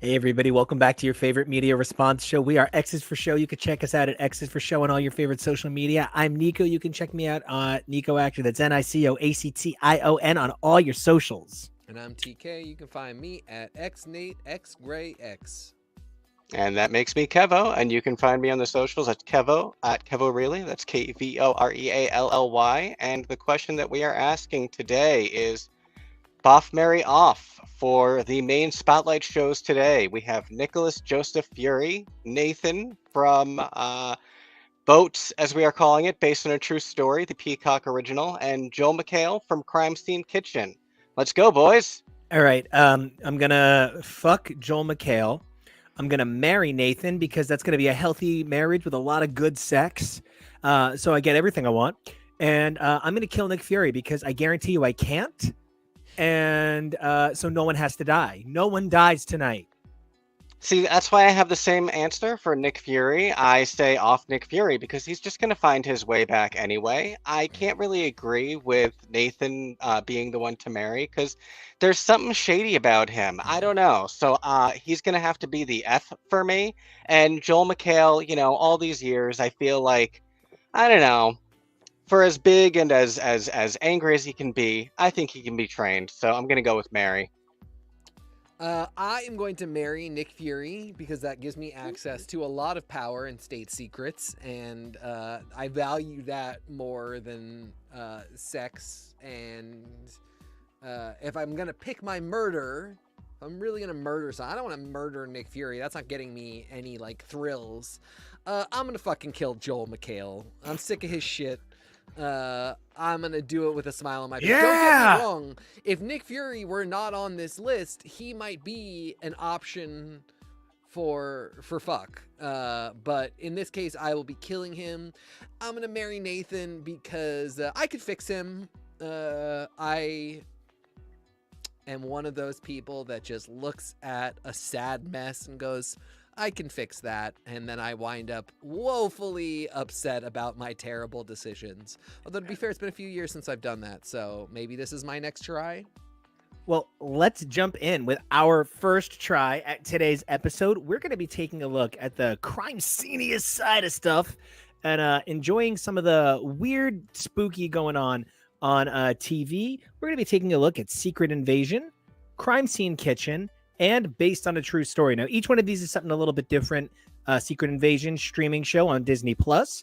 Hey everybody, welcome back to your favorite media response show. We are X's for Show. You can check us out at X's for Show on all your favorite social media. I'm Nico. You can check me out on Nico Actor. That's NICOACTION on all your socials. And I'm TK. You can find me at XNateXGrayX. And that makes me Kevo, and you can find me on the socials at Kevo, at Kevo Really. That's KVOREALLY. And the question that we are asking today is Boff Mary Off for the main spotlight shows today. We have Nicholas Joseph Fury, Nathan from Boats, as we are calling it, based on a true story, the Peacock original, and Joel McHale from Crime Scene Kitchen. Let's go, boys. All right, I'm gonna fuck Joel McHale. I'm gonna marry Nathan because that's gonna be a healthy marriage with a lot of good sex. So I get everything I want. And I'm gonna kill Nick Fury because I guarantee you I can't. And so no one has to die. No one dies tonight. See, that's why I have the same answer for Nick Fury. I say off Nick Fury because he's just going to find his way back anyway. I can't really agree with Nathan being the one to marry because there's something shady about him. I don't know. So he's going to have to be the F for me. And Joel McHale, all these years, I feel like, I don't know, for as big and as angry as he can be, I think he can be trained. So I'm going to go with Mary. I am going to marry Nick Fury because that gives me access to a lot of power and state secrets, and I value that more than sex. And if I'm gonna pick my murder, I'm really gonna murder someone. I don't want to murder Nick Fury. That's not getting me any thrills. I'm gonna fucking kill Joel McHale. I'm sick of his shit. I'm gonna do it with a smile on my face. Yeah! Don't get me wrong. If Nick Fury were not on this list, he might be an option for fuck. But in this case, I will be killing him. I'm gonna marry Nathan because I could fix him. I am one of those people that just looks at a sad mess and goes, I can fix that, and then I wind up woefully upset about my terrible decisions. Although, to be fair, it's been a few years since I've done that, so maybe this is my next try. Well, let's jump in with our first try at today's episode. We're going to be taking a look at the crime sceniest side of stuff and enjoying some of the weird, spooky going on TV. We're going to be taking a look at Secret Invasion, Crime Scene Kitchen, and Based on a True Story. Now, each one of these is something a little bit different. Secret Invasion streaming show on Disney Plus,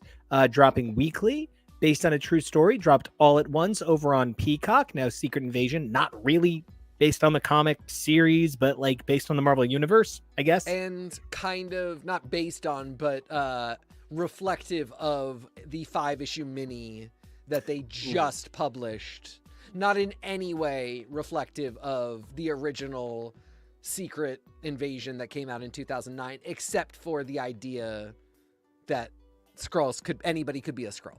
dropping weekly. Based on a True Story dropped all at once over on Peacock. Now, Secret Invasion, not really based on the comic series, but based on the Marvel Universe, I guess. And kind of not based on, but reflective of the 5-issue mini that they just published. Not in any way reflective of the original Secret Invasion that came out in 2009, except for the idea that anybody could be a Skrull.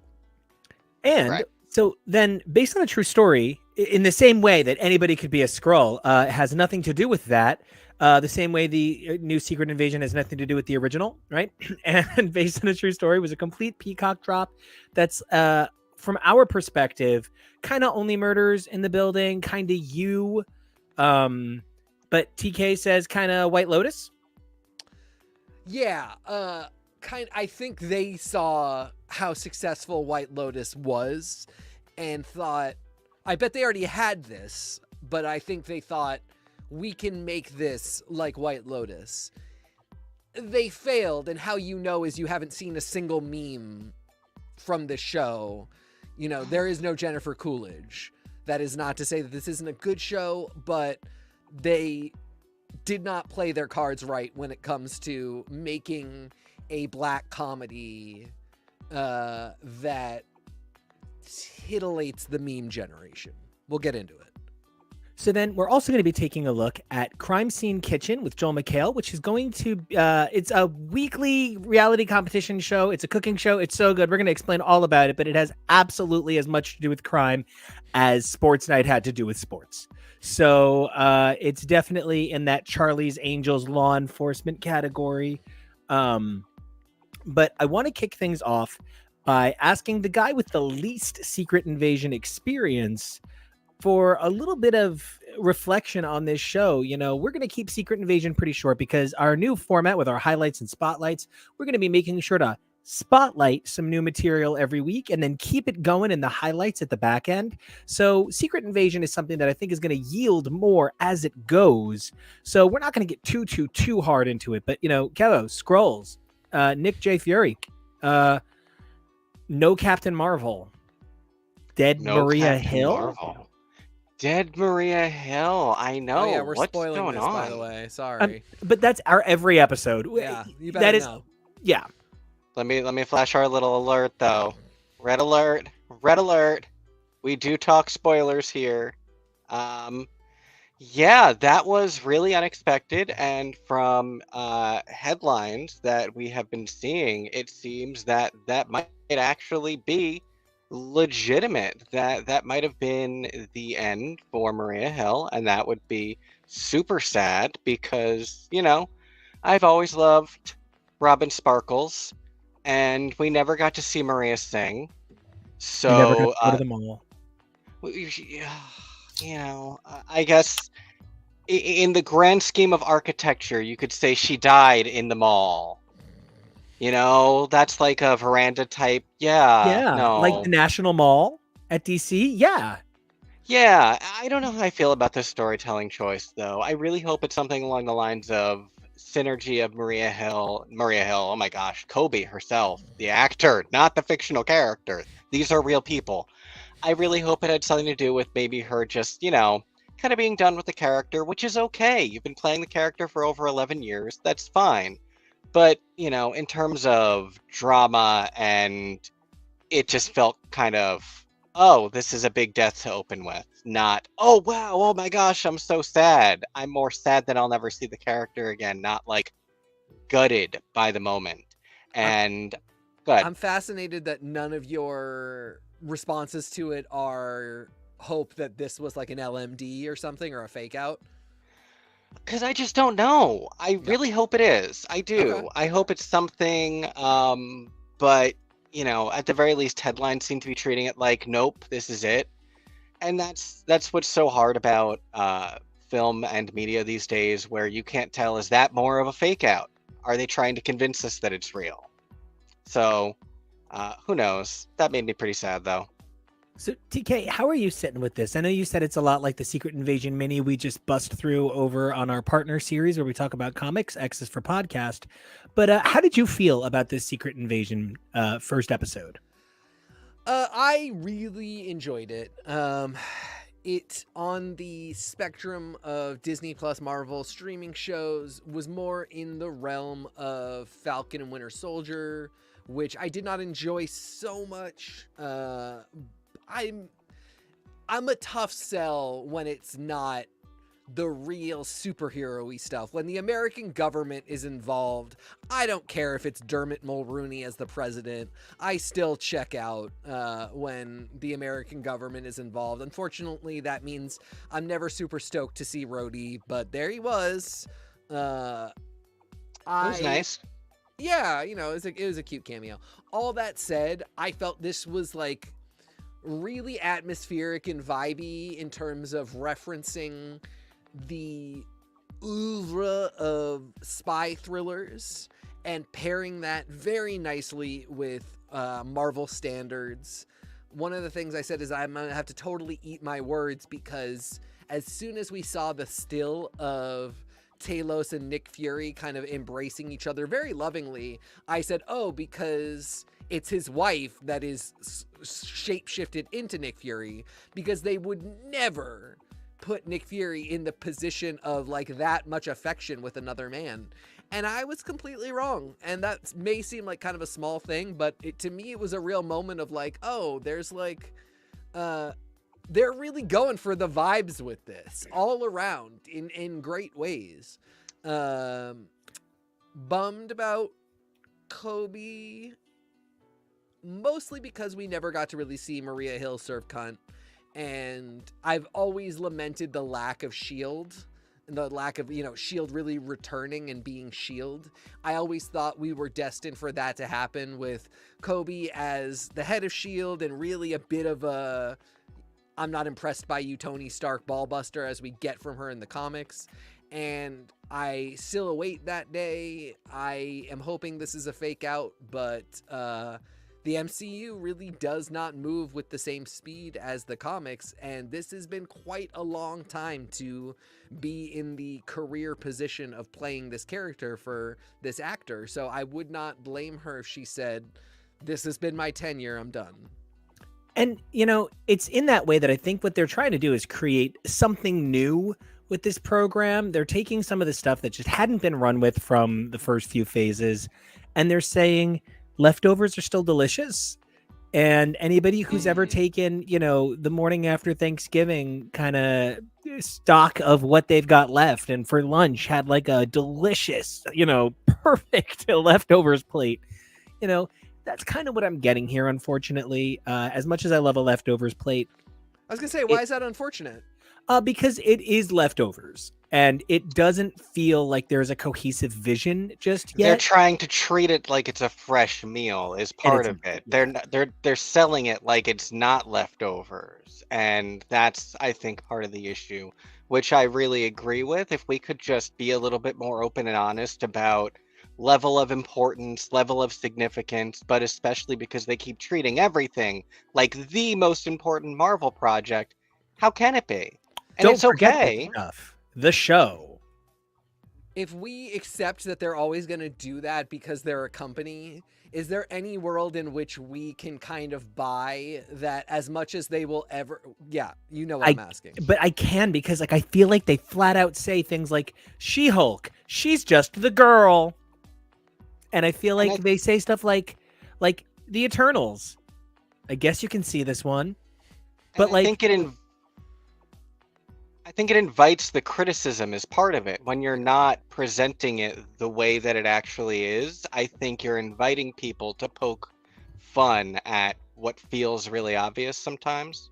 And right. So then, based on a true story, in the same way that anybody could be a Skrull, has nothing to do with that. The same way the new Secret Invasion has nothing to do with the original, right? And Based on a True Story was a complete Peacock drop. That's from our perspective, kind of only murders in the building, kind of you. But TK says kind of White Lotus. Yeah, I think they saw how successful White Lotus was and thought, I bet they already had this, but I think they thought, we can make this like White Lotus. They failed, and how you know is you haven't seen a single meme from the show. There is no Jennifer Coolidge. That is not to say that this isn't a good show, but they did not play their cards right when it comes to making a black comedy that titillates the meme generation. We'll get into it. So then we're also going to be taking a look at Crime Scene Kitchen with Joel McHale, which is going to, it's a weekly reality competition show. It's a cooking show. It's so good. We're going to explain all about it, but it has absolutely as much to do with crime as Sports Night had to do with sports. So it's definitely in that Charlie's Angels law enforcement category. But I want to kick things off by asking the guy with the least Secret Invasion experience, for a little bit of reflection on this show. We're going to keep Secret Invasion pretty short because our new format with our highlights and spotlights, we're going to be making sure to spotlight some new material every week and then keep it going in the highlights at the back end. So Secret Invasion is something that I think is going to yield more as it goes. So we're not going to get too hard into it. But, Kevo, Skrulls, Nick J. Fury, no Captain Marvel, Dead No Maria Captain Hill. Marvel. Dead Maria Hill. I know. Oh yeah, we're What's spoiling going this, on? by the way. Sorry. But that's our every episode. Yeah, you better know. Yeah. Let me flash our little alert though. Red alert. Red alert. We do talk spoilers here. Yeah, that was really unexpected, and from headlines that we have been seeing, it seems that might actually be legitimate. That might have been the end for Maria Hill, and that would be super sad because, I've always loved Robin Sparkles, and we never got to see Maria sing. So You never got to go to the mall. I guess in the grand scheme of architecture, you could say she died in the mall. That's like a veranda type. Yeah. No. Like the National Mall at DC. Yeah. Yeah. I don't know how I feel about this storytelling choice, though. I really hope it's something along the lines of synergy of Maria Hill. Oh my gosh. Kobe herself, the actor, not the fictional character. These are real people. I really hope it had something to do with maybe her just, kind of being done with the character, which is okay. You've been playing the character for over 11 years. That's fine. But, in terms of drama, and it just felt kind of, oh, this is a big death to open with. Not, oh, wow, oh my gosh, I'm so sad. I'm more sad that I'll never see the character again. Not like gutted by the moment. And good. I'm fascinated that none of your responses to it are hope that this was like an LMD or something, or a fake out. Because I just don't know. I really hope it is. I do. Okay. I hope it's something, but, at the very least, headlines seem to be treating it like, nope, this is it. And that's what's so hard about film and media these days, where you can't tell, is that more of a fake out? Are they trying to convince us that it's real? So, who knows? That made me pretty sad, though. So, TK, how are you sitting with this? I know you said it's a lot like the Secret Invasion mini we just bust through over on our partner series where we talk about comics, X is for podcast. But how did you feel about this Secret Invasion first episode? I really enjoyed it. It, on the spectrum of Disney Plus Marvel streaming shows, was more in the realm of Falcon and Winter Soldier, which I did not enjoy so much. I'm a tough sell when it's not the real superhero-y stuff. When the American government is involved, I don't care if it's Dermot Mulroney as the president. I still check out when the American government is involved. Unfortunately, that means I'm never super stoked to see Rhodey, but there he was. It was nice. Yeah, it was a cute cameo. All that said, I felt this was like really atmospheric and vibey in terms of referencing the oeuvre of spy thrillers and pairing that very nicely with Marvel standards. One of the things I said is I'm gonna have to totally eat my words, because as soon as we saw the still of Talos and Nick Fury kind of embracing each other very lovingly, I said, oh, because it's his wife that is shape-shifted into Nick Fury, because they would never put Nick Fury in the position of like that much affection with another man. And I was completely wrong. And that may seem like kind of a small thing, but to me, it was a real moment of like, oh, there's like, they're really going for the vibes with this all around in great ways. Bummed about Kobe, mostly because we never got to really see Maria Hill serve cunt. And I've always lamented the lack of S.H.I.E.L.D. and the lack of, S.H.I.E.L.D. really returning and being S.H.I.E.L.D. I always thought we were destined for that to happen with Kobe as the head of S.H.I.E.L.D. and really a bit of a I'm not impressed by you, Tony Stark Ballbuster, as we get from her in the comics. And I still await that day. I am hoping this is a fake out, but the MCU really does not move with the same speed as the comics, and this has been quite a long time to be in the career position of playing this character for this actor. So I would not blame her if she said, "This has been my tenure, I'm done." And, you know, it's in that way that I think what they're trying to do is create something new with this program. They're taking some of the stuff that just hadn't been run with from the first few phases, and they're saying leftovers are still delicious. And anybody who's ever taken, you know, the morning after Thanksgiving kind of stock of what they've got left and for lunch had like a delicious, you know, perfect leftovers plate, you know, that's kind of what I'm getting here, unfortunately. As much as I love a leftovers plate. I was going to say, why is that unfortunate? Because it is leftovers. And it doesn't feel like there's a cohesive vision just yet. They're trying to treat it like it's a fresh meal is part of it. They're selling it like it's not leftovers. And that's, I think, part of the issue, which I really agree with. If we could just be a little bit more open and honest about level of importance, level of significance, but especially because they keep treating everything like the most important Marvel project, how can it be? And Don't it's forget okay. that stuff. The show. If we accept that they're always going to do that because they're a company, is there any world in which we can kind of buy that as much as they will ever... Yeah, you know what I'm asking. But I can, because like I feel like they flat out say things like, She-Hulk, she's just the girl. And I feel like they say stuff like the Eternals. I guess you can see this one. But like... I think it invites the criticism as part of it. When you're not presenting it the way that it actually is, I think you're inviting people to poke fun at what feels really obvious sometimes.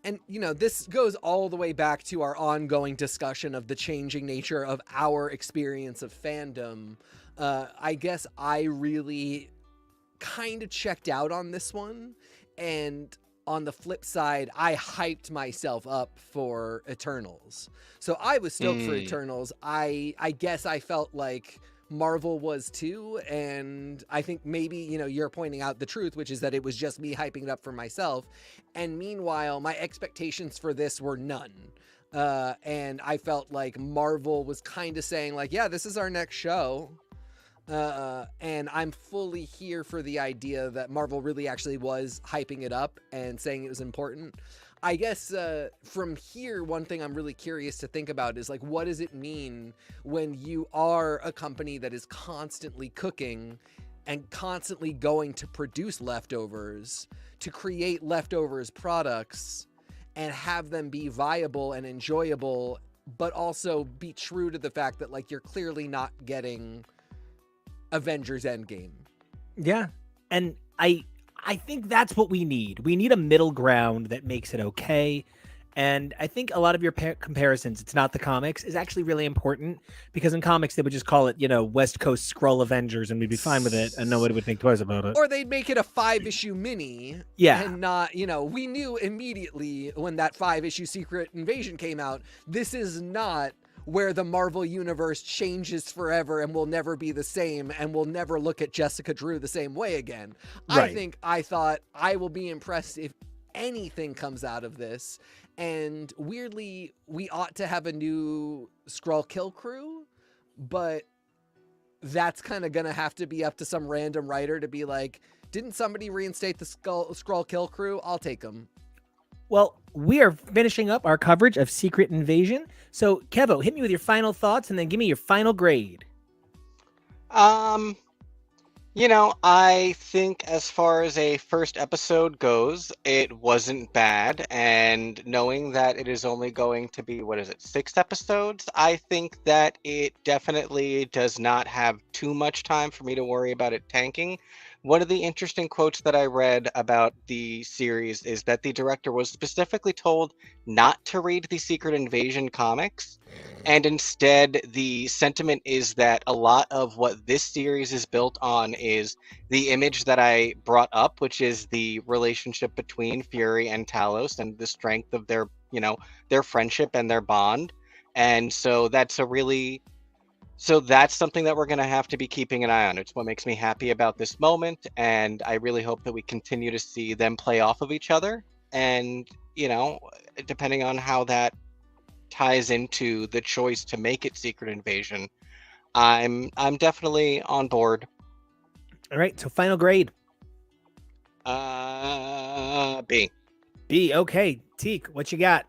And, you know, this goes all the way back to our ongoing discussion of the changing nature of our experience of fandom. I guess I really kind of checked out on this one, and on the flip side, I hyped myself up for Eternals. So I was stoked for Eternals. I guess I felt like Marvel was too, and I think maybe, you know, you're pointing out the truth, which is that it was just me hyping it up for myself. And meanwhile, my expectations for this were none. And I felt like Marvel was kind of saying like, yeah, this is our next show. And I'm fully here for the idea that Marvel really actually was hyping it up and saying it was important. I guess from here, one thing I'm really curious to think about is like, what does it mean when you are a company that is constantly cooking and constantly going to produce leftovers, to create leftovers products and have them be viable and enjoyable, but also be true to the fact that like you're clearly not getting Avengers Endgame. Yeah. And I think that's what we need. We need a middle ground that makes it okay. And I think a lot of your comparisons, it's not the comics, is actually really important, because in comics they would just call it, you know, West Coast Skrull Avengers, and we'd be fine with it and nobody would think twice about it. Or they'd make it a 5-issue mini. Yeah. And not, you know, we knew immediately when that 5-issue Secret Invasion came out, this is not where the Marvel universe changes forever and will never be the same, and we'll never look at Jessica Drew the same way again. Right. I thought I will be impressed if anything comes out of this. And weirdly, we ought to have a new Skrull kill crew, but that's kind of going to have to be up to some random writer to be like, didn't somebody reinstate the Skrull kill crew? I'll take them. Well, we are finishing up our coverage of Secret Invasion. So, Kevo, hit me with your final thoughts and then give me your final grade. You know, I think as far as a first episode goes, it wasn't bad. And knowing that it is only going to be, 6 episodes, I think that it definitely does not have too much time for me to worry about it tanking. One of the interesting quotes that I read about the series is that the director was specifically told not to read the Secret Invasion comics, and instead the sentiment is that a lot of what this series is built on is the image that I brought up, which is the relationship between Fury and Talos and the strength of their, their friendship and their bond. And so that's something that we're going to have to be keeping an eye on. It's what makes me happy about this moment, and I really hope that we continue to see them play off of each other. And, depending on how that ties into the choice to make it Secret Invasion, I'm definitely on board. All right, so final grade. B. B. Okay, Teak, what you got?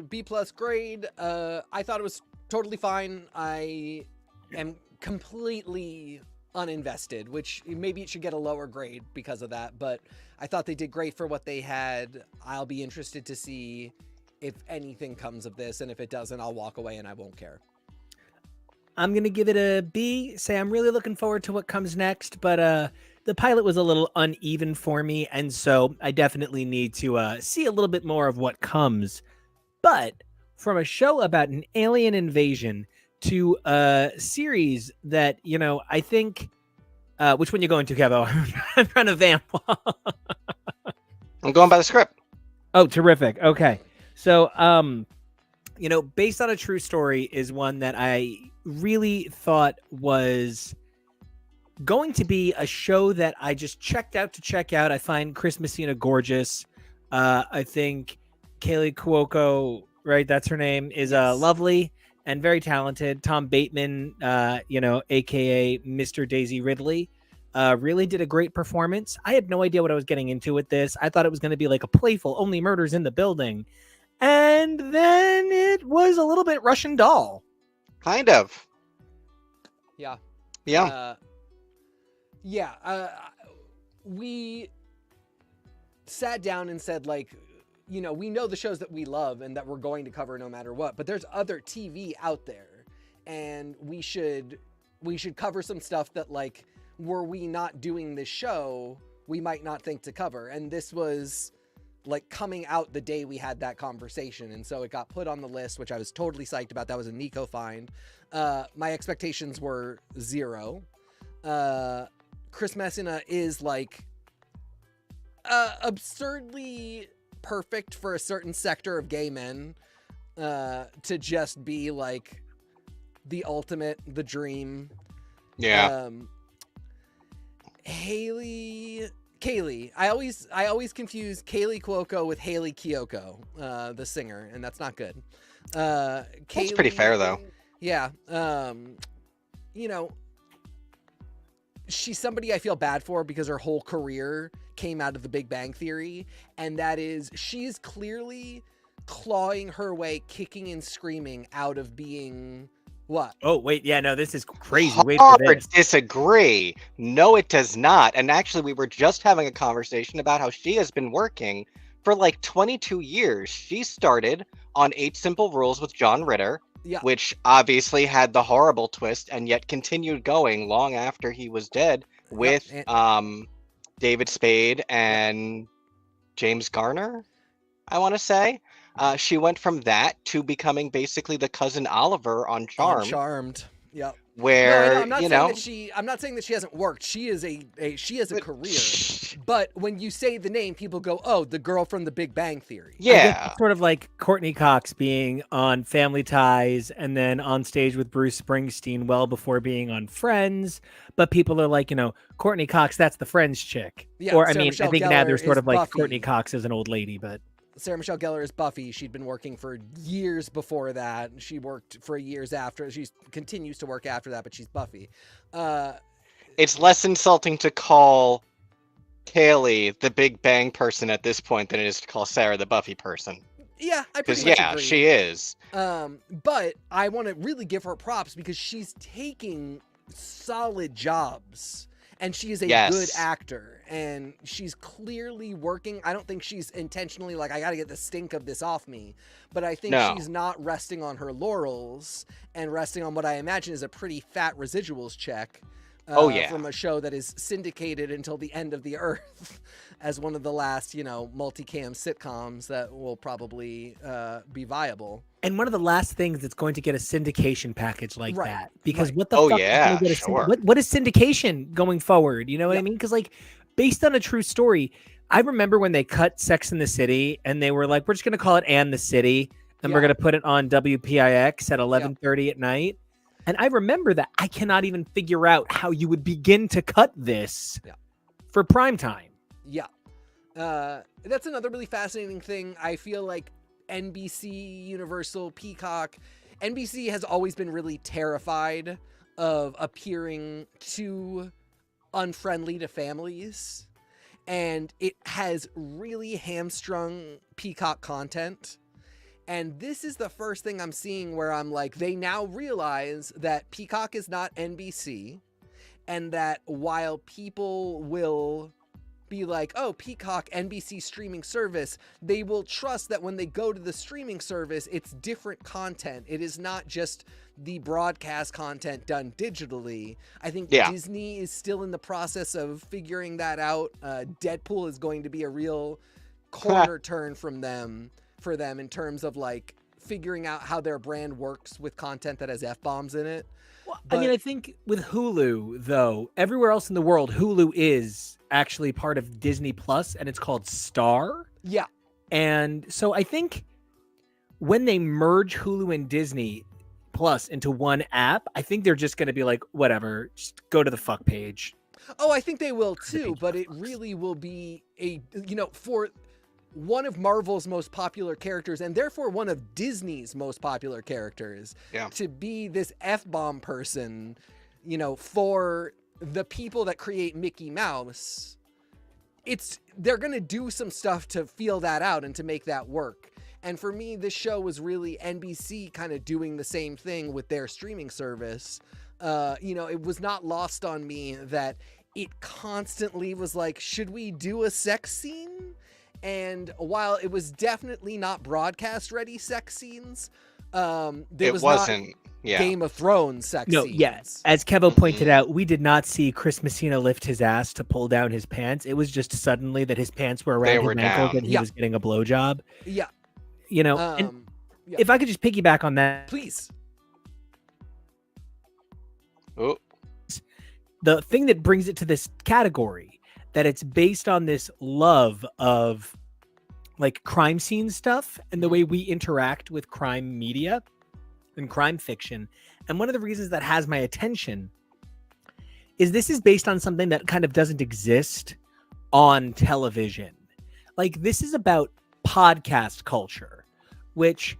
B+ grade. I thought it was totally fine. I am completely uninvested, which maybe it should get a lower grade because of that, but I thought they did great for what they had. I'll be interested to see if anything comes of this, and if it doesn't, I'll walk away and I won't care. I'm going to give it a B. Say I'm really looking forward to what comes next, but the pilot was a little uneven for me, and so I definitely need to see a little bit more of what comes. But from a show about an alien invasion to a series that, I think... which one you going to, Kevo? I'm trying to vamp. I'm going by the script. Oh, terrific. Okay. So, based on a true story is one that I really thought was going to be a show that I just checked out to check out. I find Chris Messina gorgeous. I think Kaylee Cuoco, right? That's her name, is lovely and very talented. Tom Bateman, aka Mr. Daisy Ridley, really did a great performance. I had no idea what I was getting into with this. I thought it was going to be like a playful, only murders in the building. And then it was a little bit Russian doll. Kind of. Yeah. Yeah. We sat down and said, like, we know the shows that we love and that we're going to cover no matter what, but there's other TV out there, and we should cover some stuff that, like, were we not doing this show, we might not think to cover. And this was like coming out the day we had that conversation, and so it got put on the list, which I was totally psyched about. That was a Nico find. My expectations were 0. Chris Messina is like absurdly perfect for a certain sector of gay men, to just be like the ultimate, the dream. Yeah. Kaylee. I always confuse Kaylee Cuoco with Haley Kiyoko, the singer, and that's not good. That's pretty fair, though. Yeah. She's somebody I feel bad for because her whole career came out of the Big Bang Theory, and that is, she's clearly clawing her way, kicking and screaming out of being... What? Oh, wait. Yeah, no, this is crazy. Wait for this. Disagree. No, it does not. And actually, we were just having a conversation about how she has been working for like 22 years. She started on 8 Simple Rules with John Ritter, which obviously had the horrible twist, and yet continued going long after he was dead with David Spade and James Garner, I want to say. She went from that to becoming basically the cousin Oliver on Charmed. Charmed, yep. Where I'm not saying that she hasn't worked. She has a career. But when you say the name, people go, "Oh, the girl from the Big Bang Theory." Yeah, sort of like Courtney Cox being on Family Ties and then on stage with Bruce Springsteen well before being on Friends. But people are like, Courtney Cox, that's the Friends chick. Yeah, or Sarah I Michelle think now Gellar there's sort is of like Buffy. Courtney Cox as an old lady, but. Sarah Michelle Gellar is Buffy. She'd been working for years before that. She worked for years after. She continues to work after that, but she's Buffy. It's less insulting to call Kaylee the Big Bang person at this point than it is to call Sarah the Buffy person. Yeah, I pretty much agree. She is. But I want to really give her props because she's taking solid jobs. And she is a good actor, and she's clearly working. I don't think she's intentionally like, I got to get the stink of this off me. But I think she's not resting on her laurels and resting on what I imagine is a pretty fat residuals check, Oh, yeah. from a show that is syndicated until the end of the earth as one of the last, multicam sitcoms that will probably be viable. And one of the last things that's going to get a syndication package like Right, that, because right. what the Oh, fuck is yeah, going to get sure. what is syndication going forward? You know what I Yep. mean? Because like based on a true story, I remember when they cut Sex in the City and they were like, we're just going to call it And the City, and we're Yeah. going to put it on WPIX at 11:30 at night. And I remember that. I cannot even figure out how you would begin to cut this for prime time. Yeah. That's another really fascinating thing. I feel like NBC, Universal, Peacock, NBC has always been really terrified of appearing too unfriendly to families. And it has really hamstrung Peacock content. And this is the first thing I'm seeing where I'm like, they now realize that Peacock is not NBC, and that while people will be like, oh, Peacock, NBC streaming service, they will trust that when they go to the streaming service, it's different content. It is not just the broadcast content done digitally. I think Disney is still in the process of figuring that out. Deadpool is going to be a real corner turn for them in terms of like figuring out how their brand works with content that has F-bombs in it. Well, I mean, I think with Hulu, though, everywhere else in the world, Hulu is actually part of Disney Plus, and it's called Star. Yeah. And so I think when they merge Hulu and Disney Plus into one app, I think they're just going to be like, whatever, just go to the fuck page. Oh, I think they will too, but it really will be for one of Marvel's most popular characters, and therefore one of Disney's most popular characters, to be this F-bomb person, for the people that create Mickey Mouse, they're going to do some stuff to feel that out and to make that work. And for me, this show was really NBC kind of doing the same thing with their streaming service. It was not lost on me that it constantly was like, should we do a sex scene? And while it was definitely not broadcast ready sex scenes, there wasn't Game of Thrones sex scenes. Yes. As Kevo pointed out, we did not see Chris Messina lift his ass to pull down his pants. It was just suddenly that his pants were around his ankles and he was getting a blowjob. Yeah. If I could just piggyback on that. Please. Oh. The thing that brings it to this category, that it's based on this love of like crime scene stuff and the way we interact with crime media and crime fiction. And one of the reasons that has my attention is this is based on something that kind of doesn't exist on television. Like, this is about podcast culture, which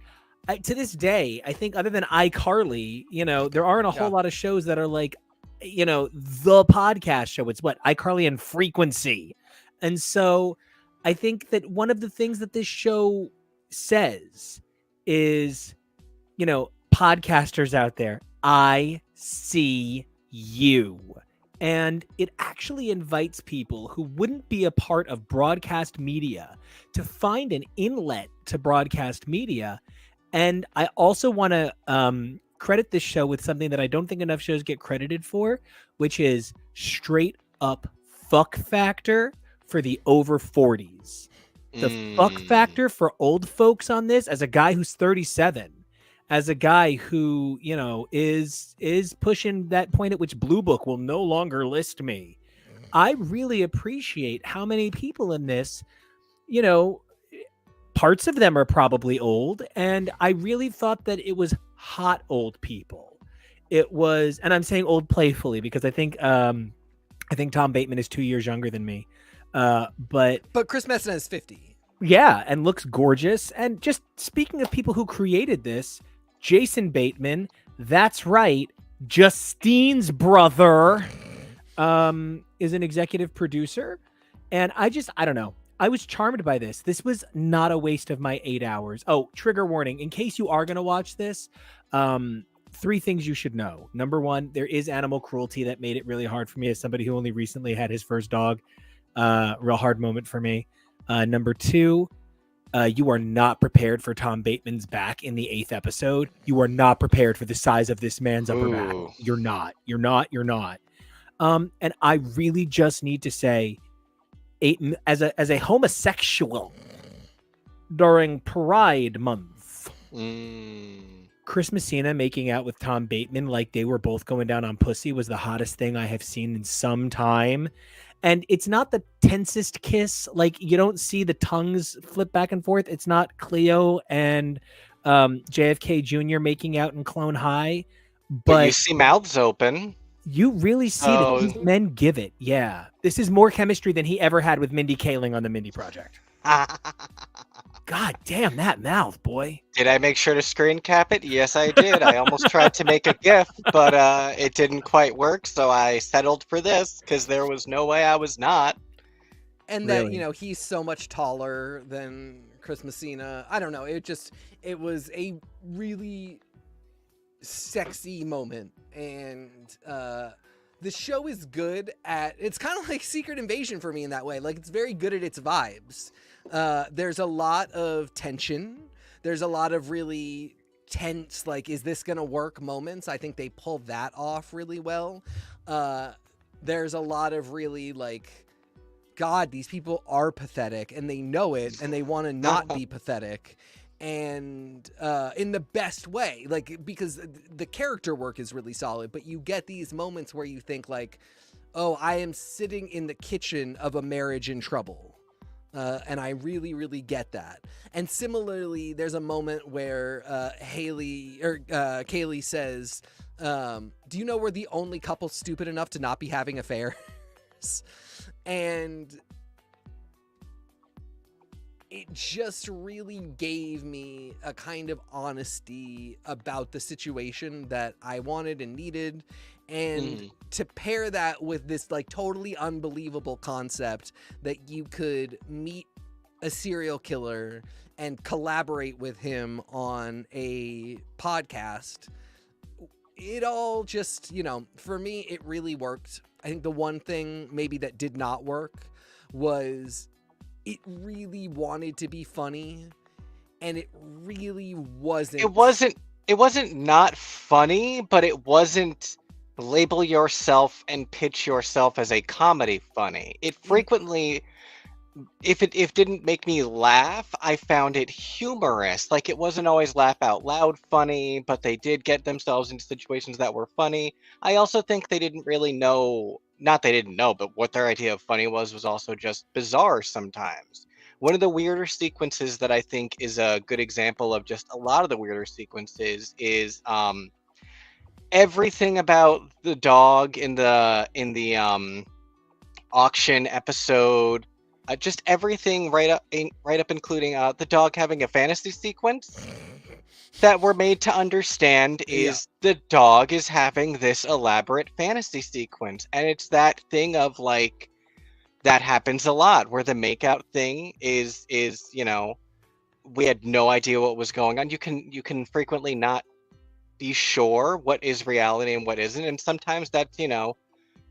to this day, I think other than iCarly, there aren't a whole lot of shows that are like, the podcast show. It's what iCarly and Frequency. And so I think that one of the things that this show says is, podcasters out there, I see you. And it actually invites people who wouldn't be a part of broadcast media to find an inlet to broadcast media. And I also want to credit this show with something that I don't think enough shows get credited for, which is straight up fuck factor for the over 40s. The fuck factor for old folks on this, as a guy who's 37, as a guy who, is pushing that point at which Blue Book will no longer list me. I really appreciate how many people in this, parts of them are probably old, and I really thought that it was hot old people. It was, and I'm saying old playfully because I think Tom Bateman is 2 years younger than me, but Chris Messina is 50. Yeah, and looks gorgeous. And just speaking of people who created this, Jason Bateman, that's right, Justine's brother, is an executive producer, and I don't know. I was charmed by this. This was not a waste of my 8 hours. Oh, trigger warning. In case you are going to watch this, 3 things you should know. Number 1, there is animal cruelty that made it really hard for me as somebody who only recently had his first dog. Real hard moment for me. Number 2, you are not prepared for Tom Bateman's back in the 8th episode. You are not prepared for the size of this man's upper back. You're not. And I really just need to say, as a homosexual during Pride Month, Chris Messina making out with Tom Bateman like they were both going down on pussy was the hottest thing I have seen in some time. And it's not the tensest kiss. Like, you don't see the tongues flip back and forth. It's not Cleo and JFK Jr. making out in Clone High. But you But see mouths open. you really see that these men give it. Yeah. This is more chemistry than he ever had with Mindy Kaling on the Mindy Project. God damn that mouth, boy. Did I make sure to screen cap it? Yes, I did. I almost tried to make a GIF, but it didn't quite work, so I settled for this because there was no way I was not. And that, you know, he's so much taller than Chris Messina. I don't know. It was a really sexy moment. And the show is good at, it's kind of like Secret Invasion for me in that way. Like, it's very good at its vibes. There's a lot of tension. There's a lot of really tense, like, is this gonna work moments. I think they pull that off really well. There's a lot of really, like, God, these people are pathetic, and they know it, and they want to not be pathetic, and in the best way, like, because the character work is really solid, but you get these moments where you think, like, oh, I am sitting in the kitchen of a marriage in trouble. And I really, really get that. And similarly, there's a moment where Kaylee says, do you know we're the only couple stupid enough to not be having affairs? And it just really gave me a kind of honesty about the situation that I wanted and needed. And to pair that with this, like, totally unbelievable concept that you could meet a serial killer and collaborate with him on a podcast, it all just, you know, for me, it really worked. I think the one thing maybe that did not work was it really wanted to be funny, and it really wasn't. It wasn't not funny, but it wasn't label yourself and pitch yourself as a comedy funny. It frequently, if it didn't make me laugh, I found it humorous. Like, it wasn't always laugh out loud funny, but they did get themselves into situations that were funny. I also think they didn't really know, not they didn't know, but what their idea of funny was also just bizarre sometimes. One of the weirder sequences that I think is a good example of just a lot of the weirder sequences is everything about the dog in the auction episode, just everything right up including the dog having a fantasy sequence that we're made to understand is the dog is having this elaborate fantasy sequence, and it's that thing of, like, that happens a lot where the makeout thing is you know, we had no idea what was going on. You can frequently not be sure what is reality and what isn't, and sometimes that's, you know,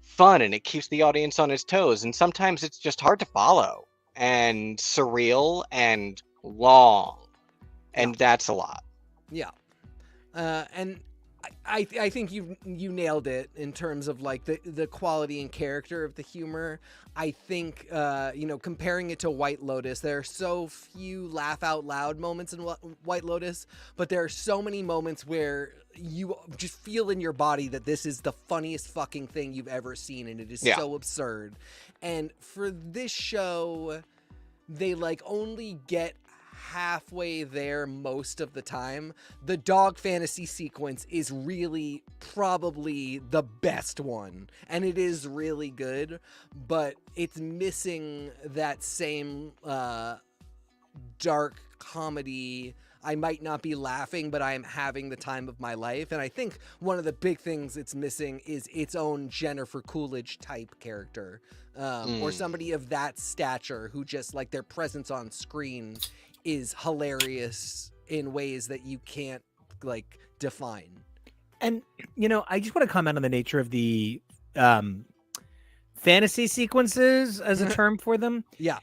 fun and it keeps the audience on its toes, and sometimes it's just hard to follow and surreal and long, and that's a lot. And I think you nailed it in terms of, like, the quality and character of the humor. I think, you know, comparing it to White Lotus, there are so few laugh out loud moments in White Lotus, but there are so many moments where you just feel in your body that this is the funniest fucking thing you've ever seen, and it is so absurd. And for this show, they, like, only get halfway there most of the time. The dog fantasy sequence is really probably the best one, and it is really good, but it's missing that same dark comedy. I might not be laughing, but I am having the time of my life. And I think one of the big things it's missing is its own Jennifer Coolidge type character, or somebody of that stature who just, like, their presence on screen is hilarious in ways that you can't, like, define. And, you know, I just want to comment on the nature of the fantasy sequences as a term for them. Yeah.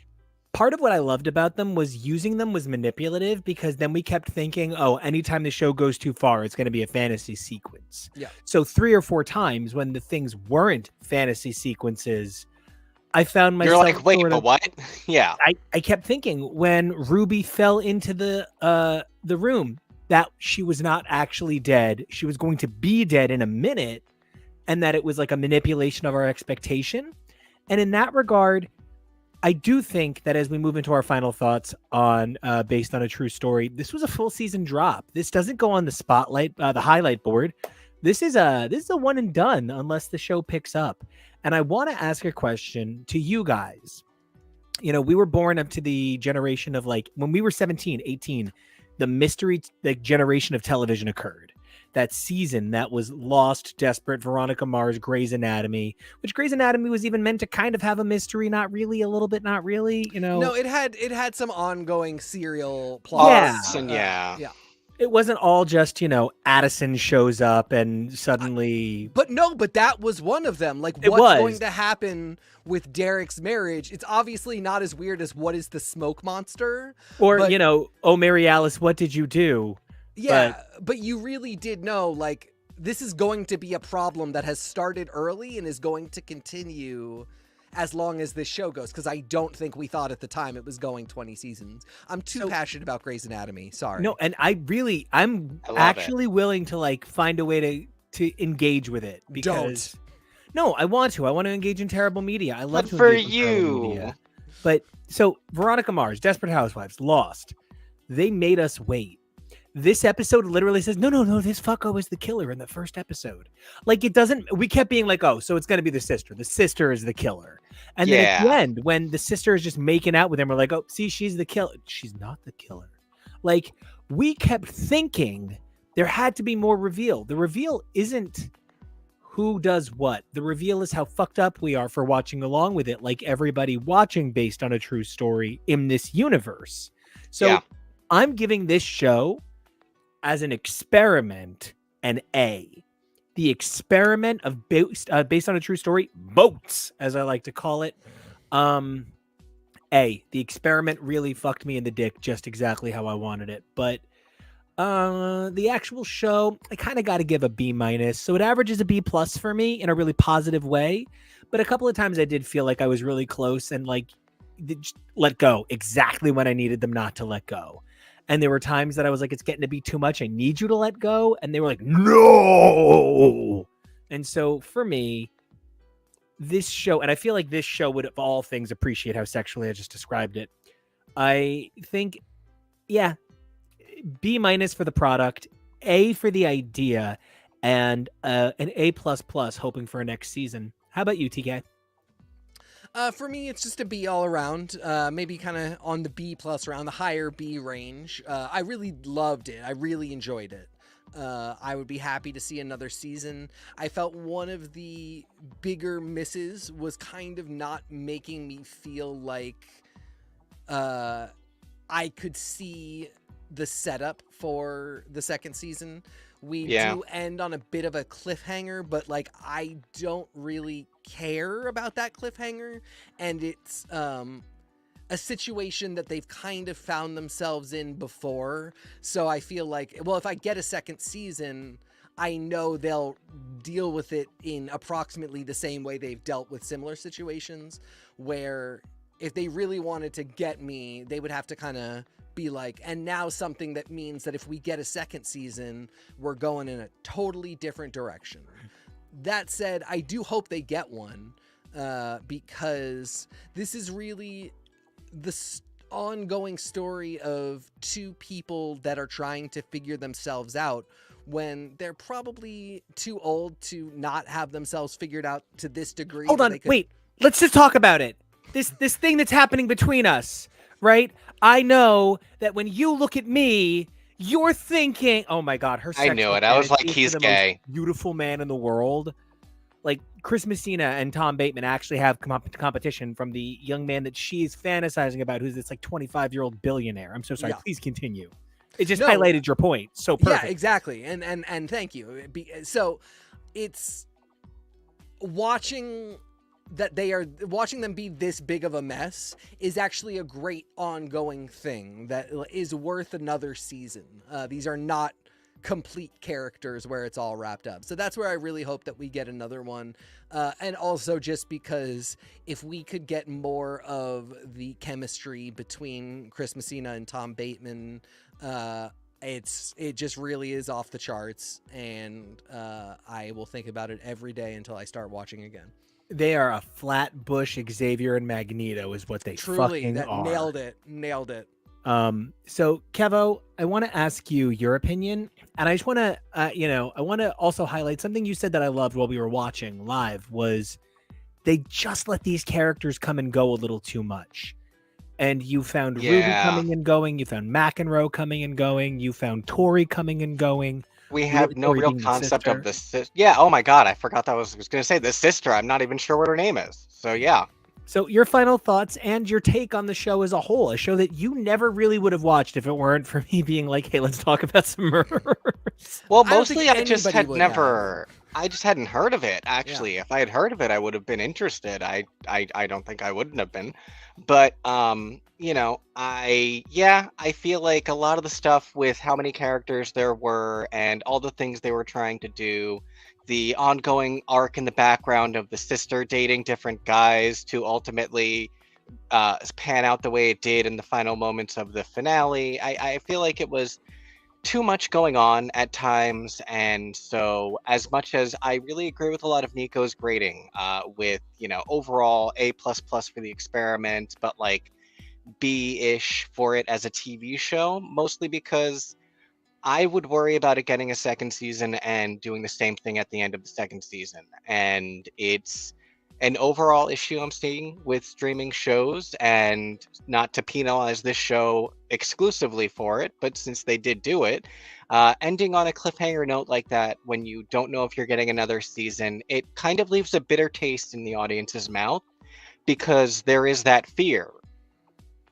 part of what I loved about them was using them was manipulative, because then we kept thinking, oh, anytime the show goes too far, it's going to be a fantasy sequence. Yeah. So 3 or 4 times when the things weren't fantasy sequences, I found myself You're like, wait, sort but of, what? Yeah. I kept thinking when Ruby fell into the room that she was not actually dead. She was going to be dead in a minute, and that it was like a manipulation of our expectation. And in that regard, I do think that as we move into our final thoughts on Based on a True Story, this was a full season drop. This doesn't go on the spotlight, the highlight board. This is a one and done unless the show picks up. And I want to ask a question to you guys. You know, we were born up to the generation of, like, when we were 17, 18, the mystery, the generation of television occurred. That season that was Lost, Desperate, Veronica Mars, Grey's Anatomy, which Grey's Anatomy was even meant to kind of have a mystery, not really, a little bit, not really, you know. No, it had some ongoing serial plots. And yeah. It wasn't all just, you know, Addison shows up and suddenly. But that was one of them. Like, It what's was. going to happen with Derek's marriage? It's obviously not as weird as what is the smoke monster. Or, but- you know, oh, Mary Alice, what did you do? Yeah, but you really did know, like, this is going to be a problem that has started early and is going to continue as long as this show goes, because I don't think we thought at the time it was going 20 seasons. I'm too passionate about Grey's Anatomy. Sorry. No, and I'm love actually willing to, like, find a way to engage with it. Because No, I want to. I want to engage in terrible media. I love Good to for engage in terrible you. media. But so Veronica Mars, Desperate Housewives, Lost. They made us wait. This episode literally says, no, this fucko is the killer in the first episode. Like, it doesn't, we kept being like, oh, so it's going to be the sister. The sister is the killer. And then at the end, when the sister is just making out with him, we're like, oh, see, she's the killer. She's not the killer. Like, we kept thinking there had to be more reveal. The reveal isn't who does what. The reveal is how fucked up we are for watching along with it, like everybody watching Based on a True Story in this universe. So I'm giving this show, as an experiment, an A. The experiment of based on a true story, boats, as I like to call it. A. The experiment really fucked me in the dick just exactly how I wanted it. But the actual show, I kind of got to give a B-. So it averages a B+ for me in a really positive way. But a couple of times I did feel like I was really close and, like, let go exactly when I needed them not to let go. And there were times that I was like, it's getting to be too much. I need you to let go. And they were like, no. And so for me, this show, and I feel like this show would, of all things, appreciate how sexually I just described it. I think, B- for the product, A for the idea, and an A++, hoping for a next season. How about you, TK? For me, it's just a B all around, maybe kind of on the B+ around the higher B range. I really loved it. I really enjoyed it. I would be happy to see another season. I felt one of the bigger misses was kind of not making me feel like I could see the setup for the second season. We do end on a bit of a cliffhanger, but, like, I don't really care about that cliffhanger. And it's a situation that they've kind of found themselves in before. So I feel like, well, if I get a second season, I know they'll deal with it in approximately the same way they've dealt with similar situations, where if they really wanted to get me, they would have to kind of be like, and now something that means that if we get a second season, we're going in a totally different direction. That said, I do hope they get one, because this is really the ongoing story of two people that are trying to figure themselves out when they're probably too old to not have themselves figured out to this degree. Hold on, wait. Let's just talk about it. This thing that's happening between us, right? I know that when you look at me, you're thinking, "Oh my God, her." I knew it. I was like, he's gay. Beautiful man in the world. Like, Chris Messina and Tom Bateman actually have competition from the young man that she's fantasizing about, who's this, like, 25-year-old billionaire. I'm so sorry. Yeah. Please continue. It just highlighted your point. So perfect. Yeah, exactly. And thank you. So it's watching that they are watching them be this big of a mess is actually a great ongoing thing that is worth another season. These are not complete characters where it's all wrapped up. So that's where I really hope that we get another one. And also just because if we could get more of the chemistry between Chris Messina and Tom Bateman, it just really is off the charts. And I will think about it every day until I start watching again. They are a Flatbush Xavier and Magneto is what they Truly, fucking that are. nailed it. So Kevo, I want to ask you your opinion, and I just want to, I want to also highlight something you said that I loved while we were watching live was they just let these characters come and go a little too much. And you found Ruby coming and going, you found McEnroe coming and going, you found Tori coming and going. We have no Tori real being the concept of sister. the Yeah, oh my god, I forgot that I was going to say the sister. I'm not even sure what her name is. So yeah. So your final thoughts and your take on the show as a whole, a show that you never really would have watched if it weren't for me being like, hey, let's talk about some murderers. Well, I don't think mostly I just anybody had would never I just hadn't heard of it, actually. If I had heard of it, I would have been interested. I don't think I wouldn't have been. But I feel like a lot of the stuff with how many characters there were and all the things they were trying to do, the ongoing arc in the background of the sister dating different guys to ultimately pan out the way it did in the final moments of the finale. I feel like it was too much going on at times, and so as much as I really agree with a lot of Nico's grading, with overall A++ for the experiment, but like B-ish for it as a TV show, mostly because I would worry about it getting a second season and doing the same thing at the end of the second season. And it's an overall issue I'm seeing with streaming shows, and not to penalize this show exclusively for it, but since they did do it, ending on a cliffhanger note like that when you don't know if you're getting another season, it kind of leaves a bitter taste in the audience's mouth, because there is that fear.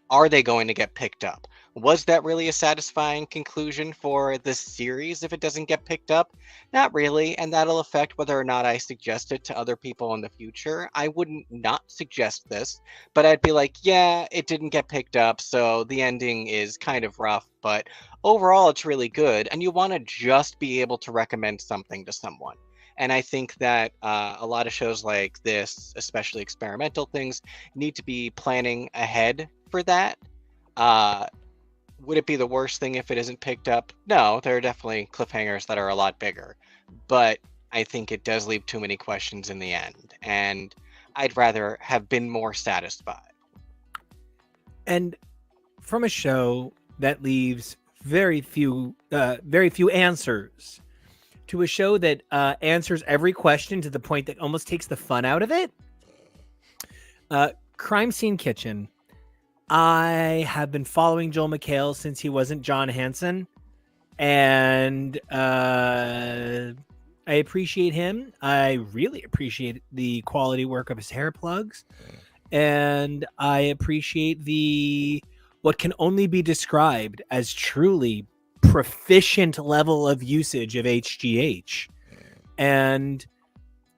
Are they going to get picked up? Was that really a satisfying conclusion for this series if it doesn't get picked up? Not really, and that'll affect whether or not I suggest it to other people in the future. I wouldn't not suggest this, but I'd be like, yeah, it didn't get picked up, so the ending is kind of rough, but overall it's really good, and you want to just be able to recommend something to someone. And I think that a lot of shows like this, especially experimental things, need to be planning ahead for that. Would it be the worst thing if it isn't picked up? No, there are definitely cliffhangers that are a lot bigger, but I think it does leave too many questions in the end, and I'd rather have been more satisfied. And from a show that leaves very few answers to a show that answers every question to the point that almost takes the fun out of it, Crime Scene Kitchen. I have been following Joel McHale since he wasn't John Hanson, and I appreciate him. I really appreciate the quality work of his hair plugs, and I appreciate what can only be described as truly proficient level of usage of HGH. And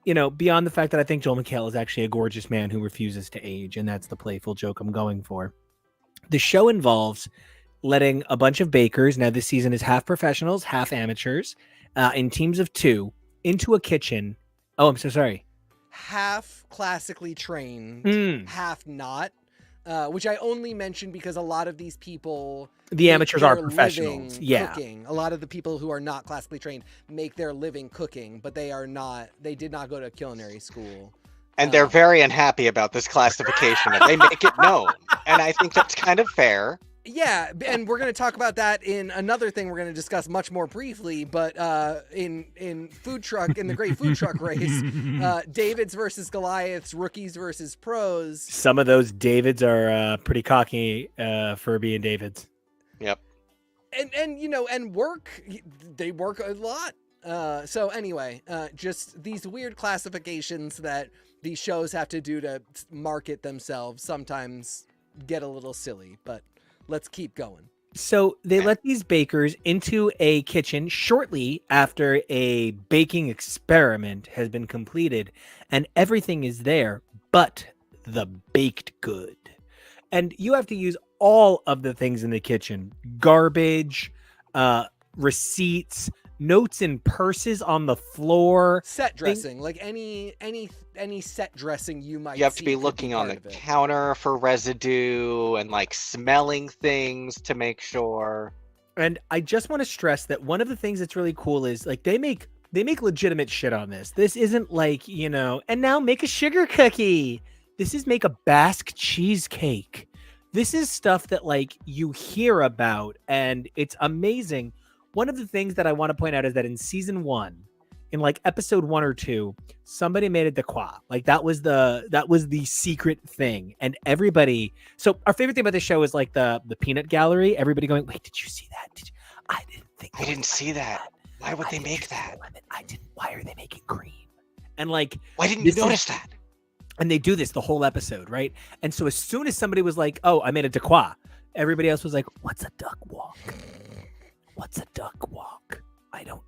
beyond the fact that I think Joel McHale is actually a gorgeous man who refuses to age, and that's the playful joke I'm going for. The show involves letting a bunch of bakers, now this season is half professionals, half amateurs, in teams of 2, into a kitchen. Oh, I'm so sorry. Half classically trained, half not, which I only mention because a lot of these people, the amateurs are professionals. Cooking. A lot of the people who are not classically trained make their living cooking, but they did not go to culinary school. And they're very unhappy about this classification. They make it known. And I think that's kind of fair. Yeah, and we're going to talk about that in another thing we're going to discuss much more briefly, but in food truck, in the great food truck race, Davids versus Goliaths, rookies versus pros. Some of those Davids are pretty cocky for being Davids. Yep. And they work a lot. So anyway, just these weird classifications that these shows have to do to market themselves sometimes get a little silly, but let's keep going. So they let these bakers into a kitchen shortly after a baking experiment has been completed, and everything is there, but the baked good. And you have to use all of the things in the kitchen: garbage, receipts, notes in purses on the floor, Set dressing, like any set dressing you might. You have to see be could looking on part the of it. counter for residue and like smelling things to make sure. And I just want to stress that one of the things that's really cool is like they make legitimate shit on this. This isn't like, and now make a sugar cookie. This is make a Basque cheesecake. This is stuff that like you hear about and it's amazing. One of the things that I want to point out is that in season 1, in like episode 1 or 2, somebody made a dequois. Like that was the secret thing. And everybody, so our favorite thing about this show is like the peanut gallery. Everybody going, wait, did you see that? I didn't think I didn't see that. Why would they make that? I didn't. Why are they making cream? And like, Why didn't you notice that? And they do this the whole episode, right? And so as soon as somebody was like, oh, I made a dequois, everybody else was like, what's a duck walk? What's a duck walk? I don't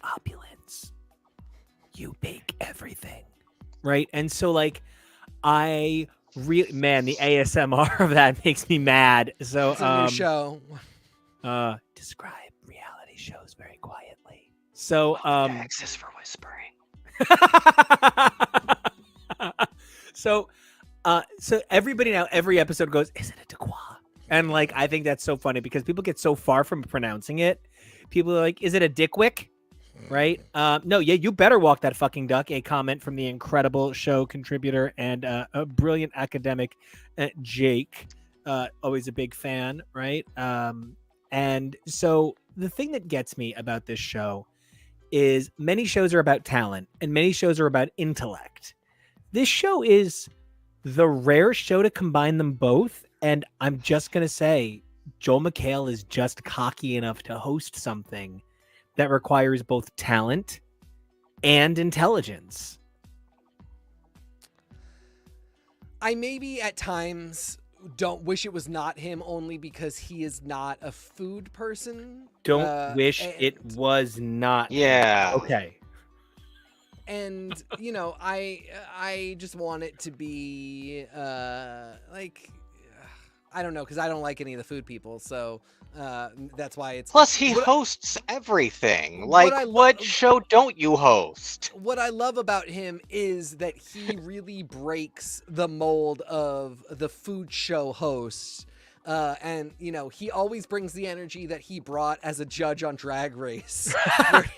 opulence. You bake everything. Right? And so like man, the ASMR of that makes me mad. So It's a new show. Describe reality shows very quietly. So X is for whispering. So everybody now, every episode goes, is it a dequois? And like, I think that's so funny because people get so far from pronouncing it. People are like, is it a dickwick? Right? No, yeah, you better walk that fucking duck. A comment from the incredible show contributor and a brilliant academic, Jake. Always a big fan, right? And so the thing that gets me about this show is many shows are about talent and many shows are about intellect. This show is the rare show to combine them both. And I'm just going to say, Joel McHale is just cocky enough to host something that requires both talent and intelligence. I maybe at times don't wish it was not him, only because he is not a food person. Don't wish it was not. Yeah. Okay. And I just want it to be like, I don't know, because I don't like any of the food people, so that's why it's. Plus, he hosts everything. Like, I what show don't you host? What I love about him is that he really breaks the mold of the food show host. And he always brings the energy that he brought as a judge on Drag Race.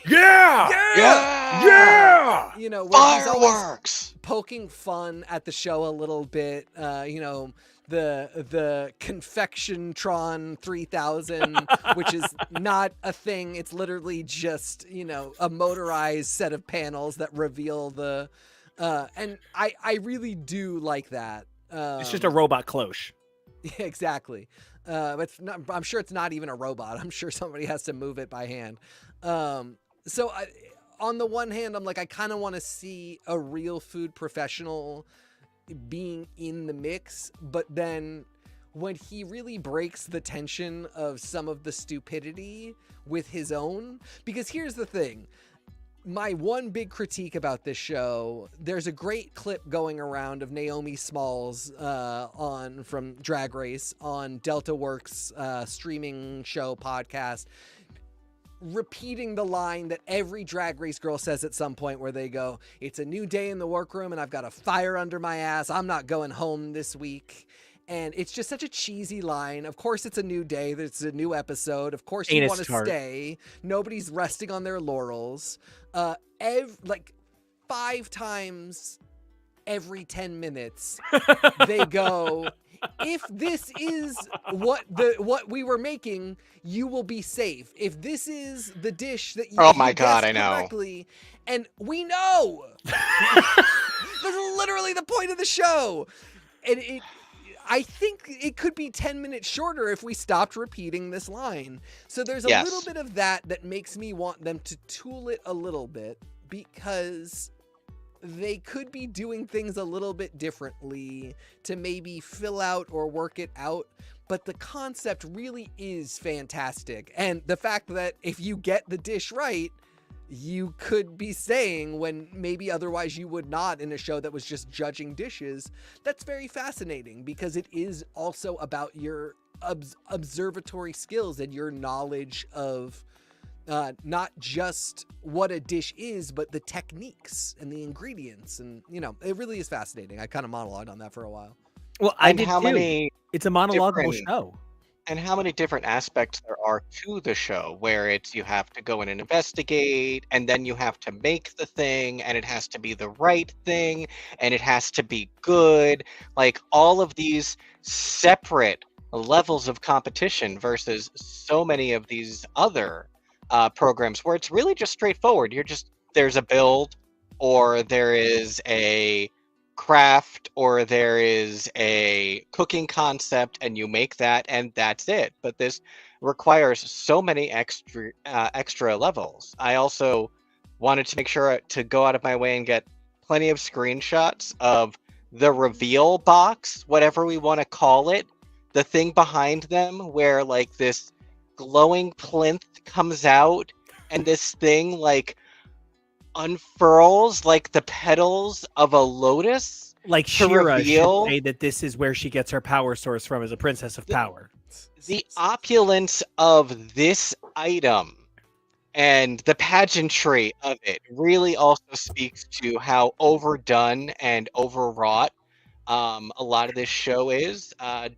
Yeah! Where he's always Fireworks! poking fun at the show a little bit. The Confectiontron 3000, which is not a thing. It's literally just a motorized set of panels that reveal the. And I really do like that. It's just a robot cloche. Yeah, exactly. It's not. I'm sure it's not even a robot. I'm sure somebody has to move it by hand. So on the one hand, I'm like, I kind of want to see a real food professional being in the mix, but then when he really breaks the tension of some of the stupidity with his own, because here's the thing. My one big critique about this show, there's a great clip going around of Naomi Smalls from Drag Race on Delta Works streaming show podcast, repeating the line that every Drag Race girl says at some point, where they go, it's a new day in the workroom and I've got a fire under my ass. I'm not going home this week. And it's just such a cheesy line. Of course, it's a new day. It's a new episode. Of course, you want to stay. Nobody's resting on their laurels. Like 5 times every 10 minutes, they go, if this is what we were making, you will be safe. If this is the dish that you guessed I know. correctly, and we know. That's literally the point of the show. And I think it could be 10 minutes shorter if we stopped repeating this line. So there's a little bit of that makes me want them to tool it a little bit, because they could be doing things a little bit differently to maybe fill out or work it out. But the concept really is fantastic. And the fact that if you get the dish right, you could be saying when maybe otherwise you would not in a show that was just judging dishes. That's very fascinating because it is also about your observatory skills and your knowledge of not just what a dish is, but the techniques and the ingredients. And, it really is fascinating. I kind of monologued on that for a while. Well, I And did how too. many It's a monologuable different show. and how many different aspects there are to the show where it's you have to go in and investigate and then you have to make the thing and it has to be the right thing and it has to be good, like all of these separate levels of competition versus so many of these other programs where it's really just straightforward. There's a build or there is a craft or there is a cooking concept and you make that and that's it, but this requires so many extra levels. I also wanted to make sure to go out of my way and get plenty of screenshots of the reveal box, whatever we want to call it, the thing behind them where like this glowing plinth comes out and this thing like unfurls like the petals of a lotus Like to Shira should reveal say that this is where she gets her power source from as a princess of power. the opulence of this item and the pageantry of it really also speaks to how overdone and overwrought a lot of this show is.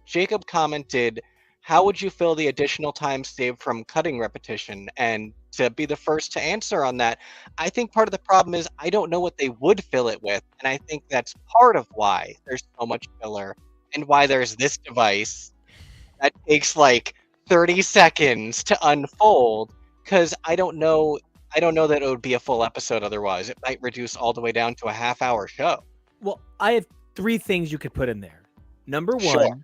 Jacob commented, how would you fill the additional time saved from cutting repetition? And to be the first to answer on that, I think part of the problem is I don't know what they would fill it with. And I think that's part of why there's so much filler and why there's this device that takes like 30 seconds to unfold. Because I don't know that it would be a full episode otherwise. It might reduce all the way down to a half-hour show. Well, I have 3 things you could put in there. Number 1, Sure.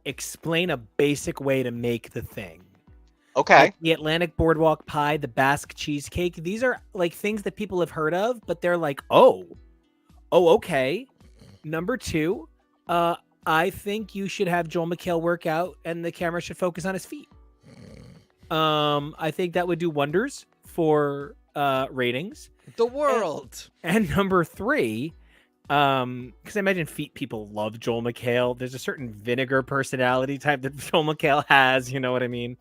explain a basic way to make the thing. Okay. Like the Atlantic Boardwalk pie, the Basque cheesecake. These are like things that people have heard of, but they're like, oh, okay. Number 2, I think you should have Joel McHale work out and the camera should focus on his feet. I think that would do wonders for ratings. The world. And number 3, because I imagine feet people love Joel McHale. There's a certain vinegar personality type that Joel McHale has. You know what I mean?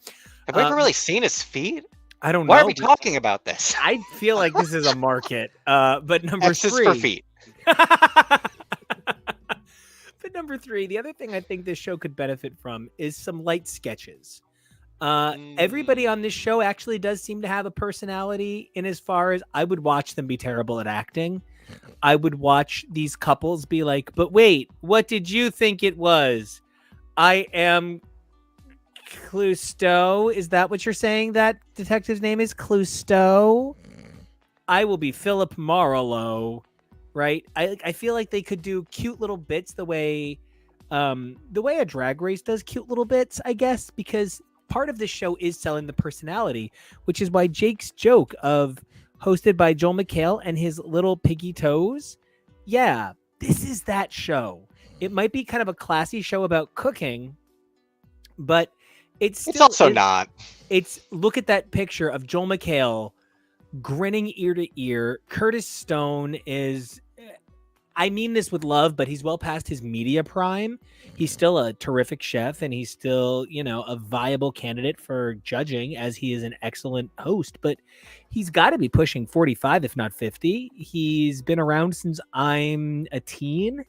Have we ever really seen his feet? I don't Why know. are we talking about this? I feel like this is a market. But number X is 3 for feet. But number 3, the other thing I think this show could benefit from is some light sketches. Everybody on this show actually does seem to have a personality in as far as I would watch them be terrible at acting. I would watch these couples be like, but wait, what did you think it was? I am Clousteau. Is that what you're saying? That detective's name is Clousteau? I will be Philip Marlowe, right? I feel like they could do cute little bits the way a Drag Race does cute little bits, I guess, because part of this show is selling the personality, which is why Jake's joke of hosted by Joel McHale and his little piggy toes. Yeah, this is that show. It might be kind of a classy show about cooking, but it's also not. It's look at that picture of Joel McHale grinning ear to ear. Curtis Stone is, I mean this with love, but he's well past his media prime. He's still a terrific chef and he's still, a viable candidate for judging as he is an excellent host, but he's got to be pushing 45, if not 50. He's been around since I'm a teen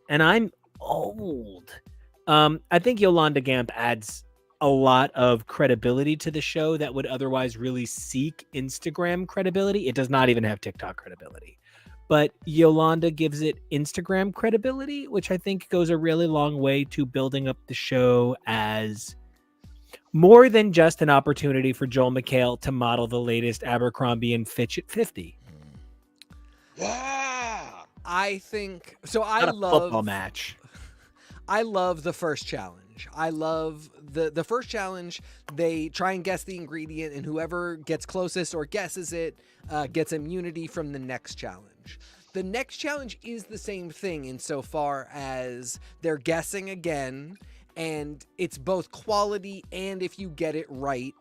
and I'm old. I think Yolanda Gamp adds a lot of credibility to the show that would otherwise really seek Instagram credibility. It does not even have TikTok credibility. But Yolanda gives it Instagram credibility, which I think goes a really long way to building up the show as more than just an opportunity for Joel McHale to model the latest Abercrombie and Fitch at 50. Yeah. I think so. Not a football match. I love the first challenge. I love the first challenge. They try and guess the ingredient, and whoever gets closest or guesses it gets immunity from the next challenge. The next challenge is the same thing insofar as they're guessing again, and it's both quality and if you get it right,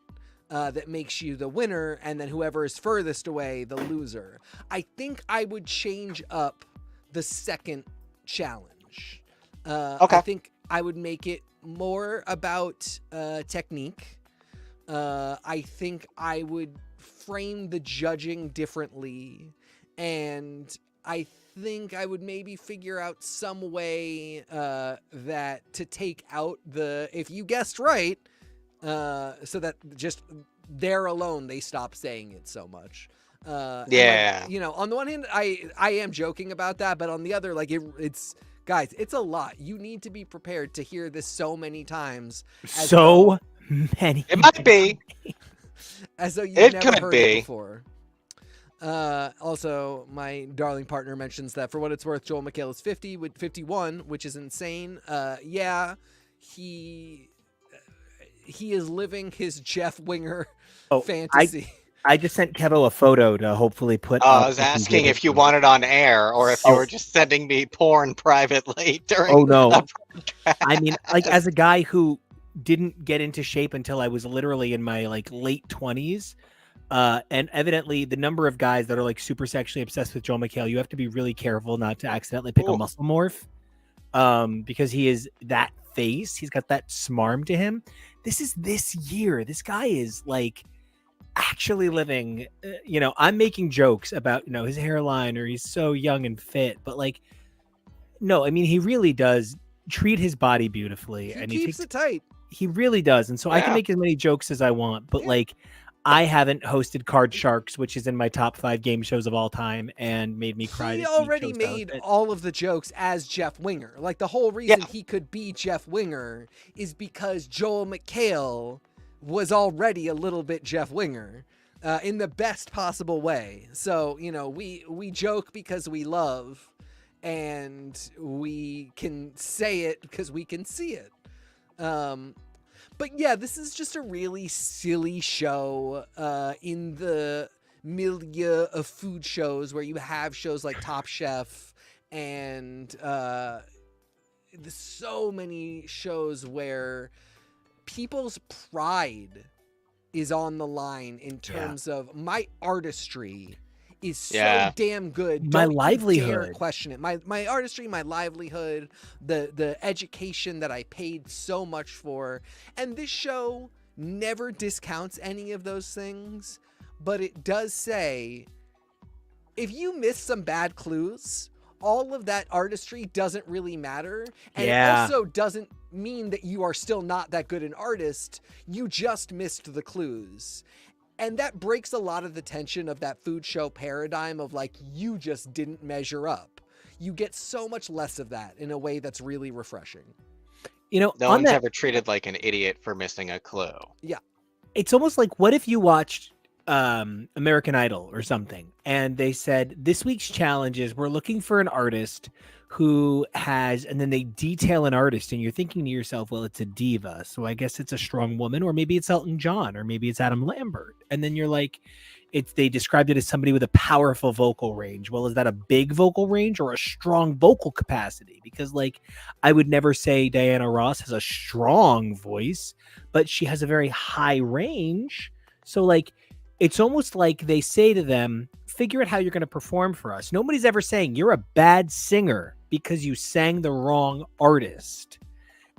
that makes you the winner, and then whoever is furthest away, the loser. I think I would change up the second challenge. Okay. I think I would make it more about technique. I think I would frame the judging differently, and I think I would maybe figure out some way that to take out the, if you guessed right, so that just there alone they stop saying it so much. Yeah. And like, on the one hand, I am joking about that, but on the other, like it's guys, it's a lot. You need to be prepared to hear this so many times. So many. It might be. As though you've It never could heard be. it before. Also, my darling partner mentions that for what it's worth, Joel McHale is 50 with 51, which is insane. Yeah, he is living his Jeff Winger fantasy. I just sent Kevo a photo to hopefully put up. I was asking if you want it on air or if you were just sending me porn privately during. Oh no! a I mean, like as a guy who didn't get into shape until I was literally in my like late 20s, and evidently the number of guys that are like super sexually obsessed with Joel McHale, you have to be really careful not to accidentally pick a muscle morph, because he is that face. He's got that smarm to him. This is this year. This guy is like actually living. I'm making jokes about his hairline or he's so young and fit, but like, no, I mean he really does treat his body beautifully, and he keeps it tight. He really does, and so I can make as many jokes as I want, but like, I haven't hosted Card Sharks, which is in my top 5 game shows of all time, and made me cry. He already made all of the jokes as Jeff Winger. Like the whole reason he could be Jeff Winger is because Joel McHale was already a little bit Jeff Winger, in the best possible way. So we joke because we love, and we can say it because we can see it. But yeah, this is just a really silly show in the milieu of food shows where you have shows like Top Chef and there's so many shows where people's pride is on the line in terms of my artistry is so damn good. My Don't livelihood. you dare question it. My artistry, my livelihood, the education that I paid so much for. And this show never discounts any of those things, but it does say if you miss some bad clues, all of that artistry doesn't really matter. And it also doesn't mean that you are still not that good an artist. You just missed the clues. And that breaks a lot of the tension of that food show paradigm of like, you just didn't measure up. You get so much less of that in a way that's really refreshing. No one's ever treated like an idiot for missing a clue. Yeah. It's almost like, what if you watched American Idol or something, and they said, this week's challenge is we're looking for an artist who has, and then they detail an artist, and you're thinking to yourself, well, it's a diva, so I guess it's a strong woman, or maybe it's Elton John, or maybe it's Adam Lambert. And then you're like, they described it as somebody with a powerful vocal range. Well, is that a big vocal range or a strong vocal capacity? Because like, I would never say Diana Ross has a strong voice, but she has a very high range. So like, it's almost like they say to them, figure out how you're going to perform for us. Nobody's ever saying you're a bad singer because you sang the wrong artist.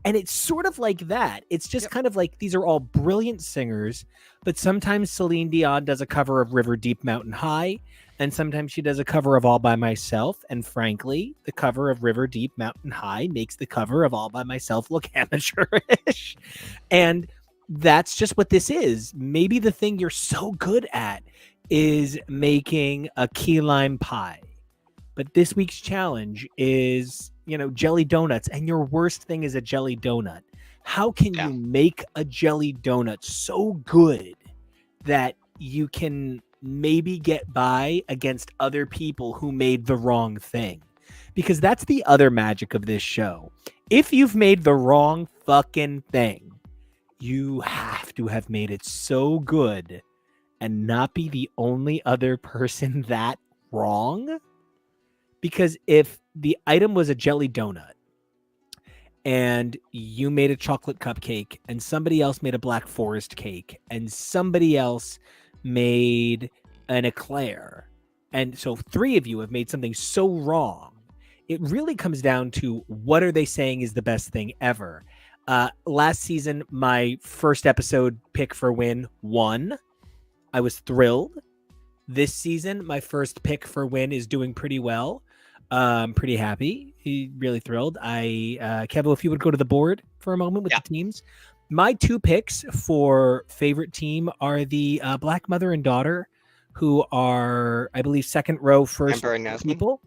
And it's sort of like that. It's just kind of like, these are all brilliant singers, but sometimes Celine Dion does a cover of River Deep Mountain High, and sometimes she does a cover of All By Myself. And frankly, the cover of River Deep Mountain High makes the cover of All By Myself look amateurish. And that's just what this is. Maybe the thing you're so good at is making a key lime pie. But this week's challenge is, jelly donuts, and your worst thing is a jelly donut. How can you make a jelly donut so good that you can maybe get by against other people who made the wrong thing? Because that's the other magic of this show. If you've made the wrong fucking thing, you have to have made it so good and not be the only other person that wrong. Because if the item was a jelly donut and you made a chocolate cupcake, and somebody else made a black forest cake, and somebody else made an eclair. And so 3 of you have made something so wrong. It really comes down to what are they saying is the best thing ever. Last season, my first episode pick for win won. I was thrilled. This season, my first pick for win is doing pretty well. I'm pretty happy. Really thrilled. Kevo, if you would go to the board for a moment with the teams. My 2 picks for favorite team are the Black Mother and Daughter, who are, I believe, second row first people.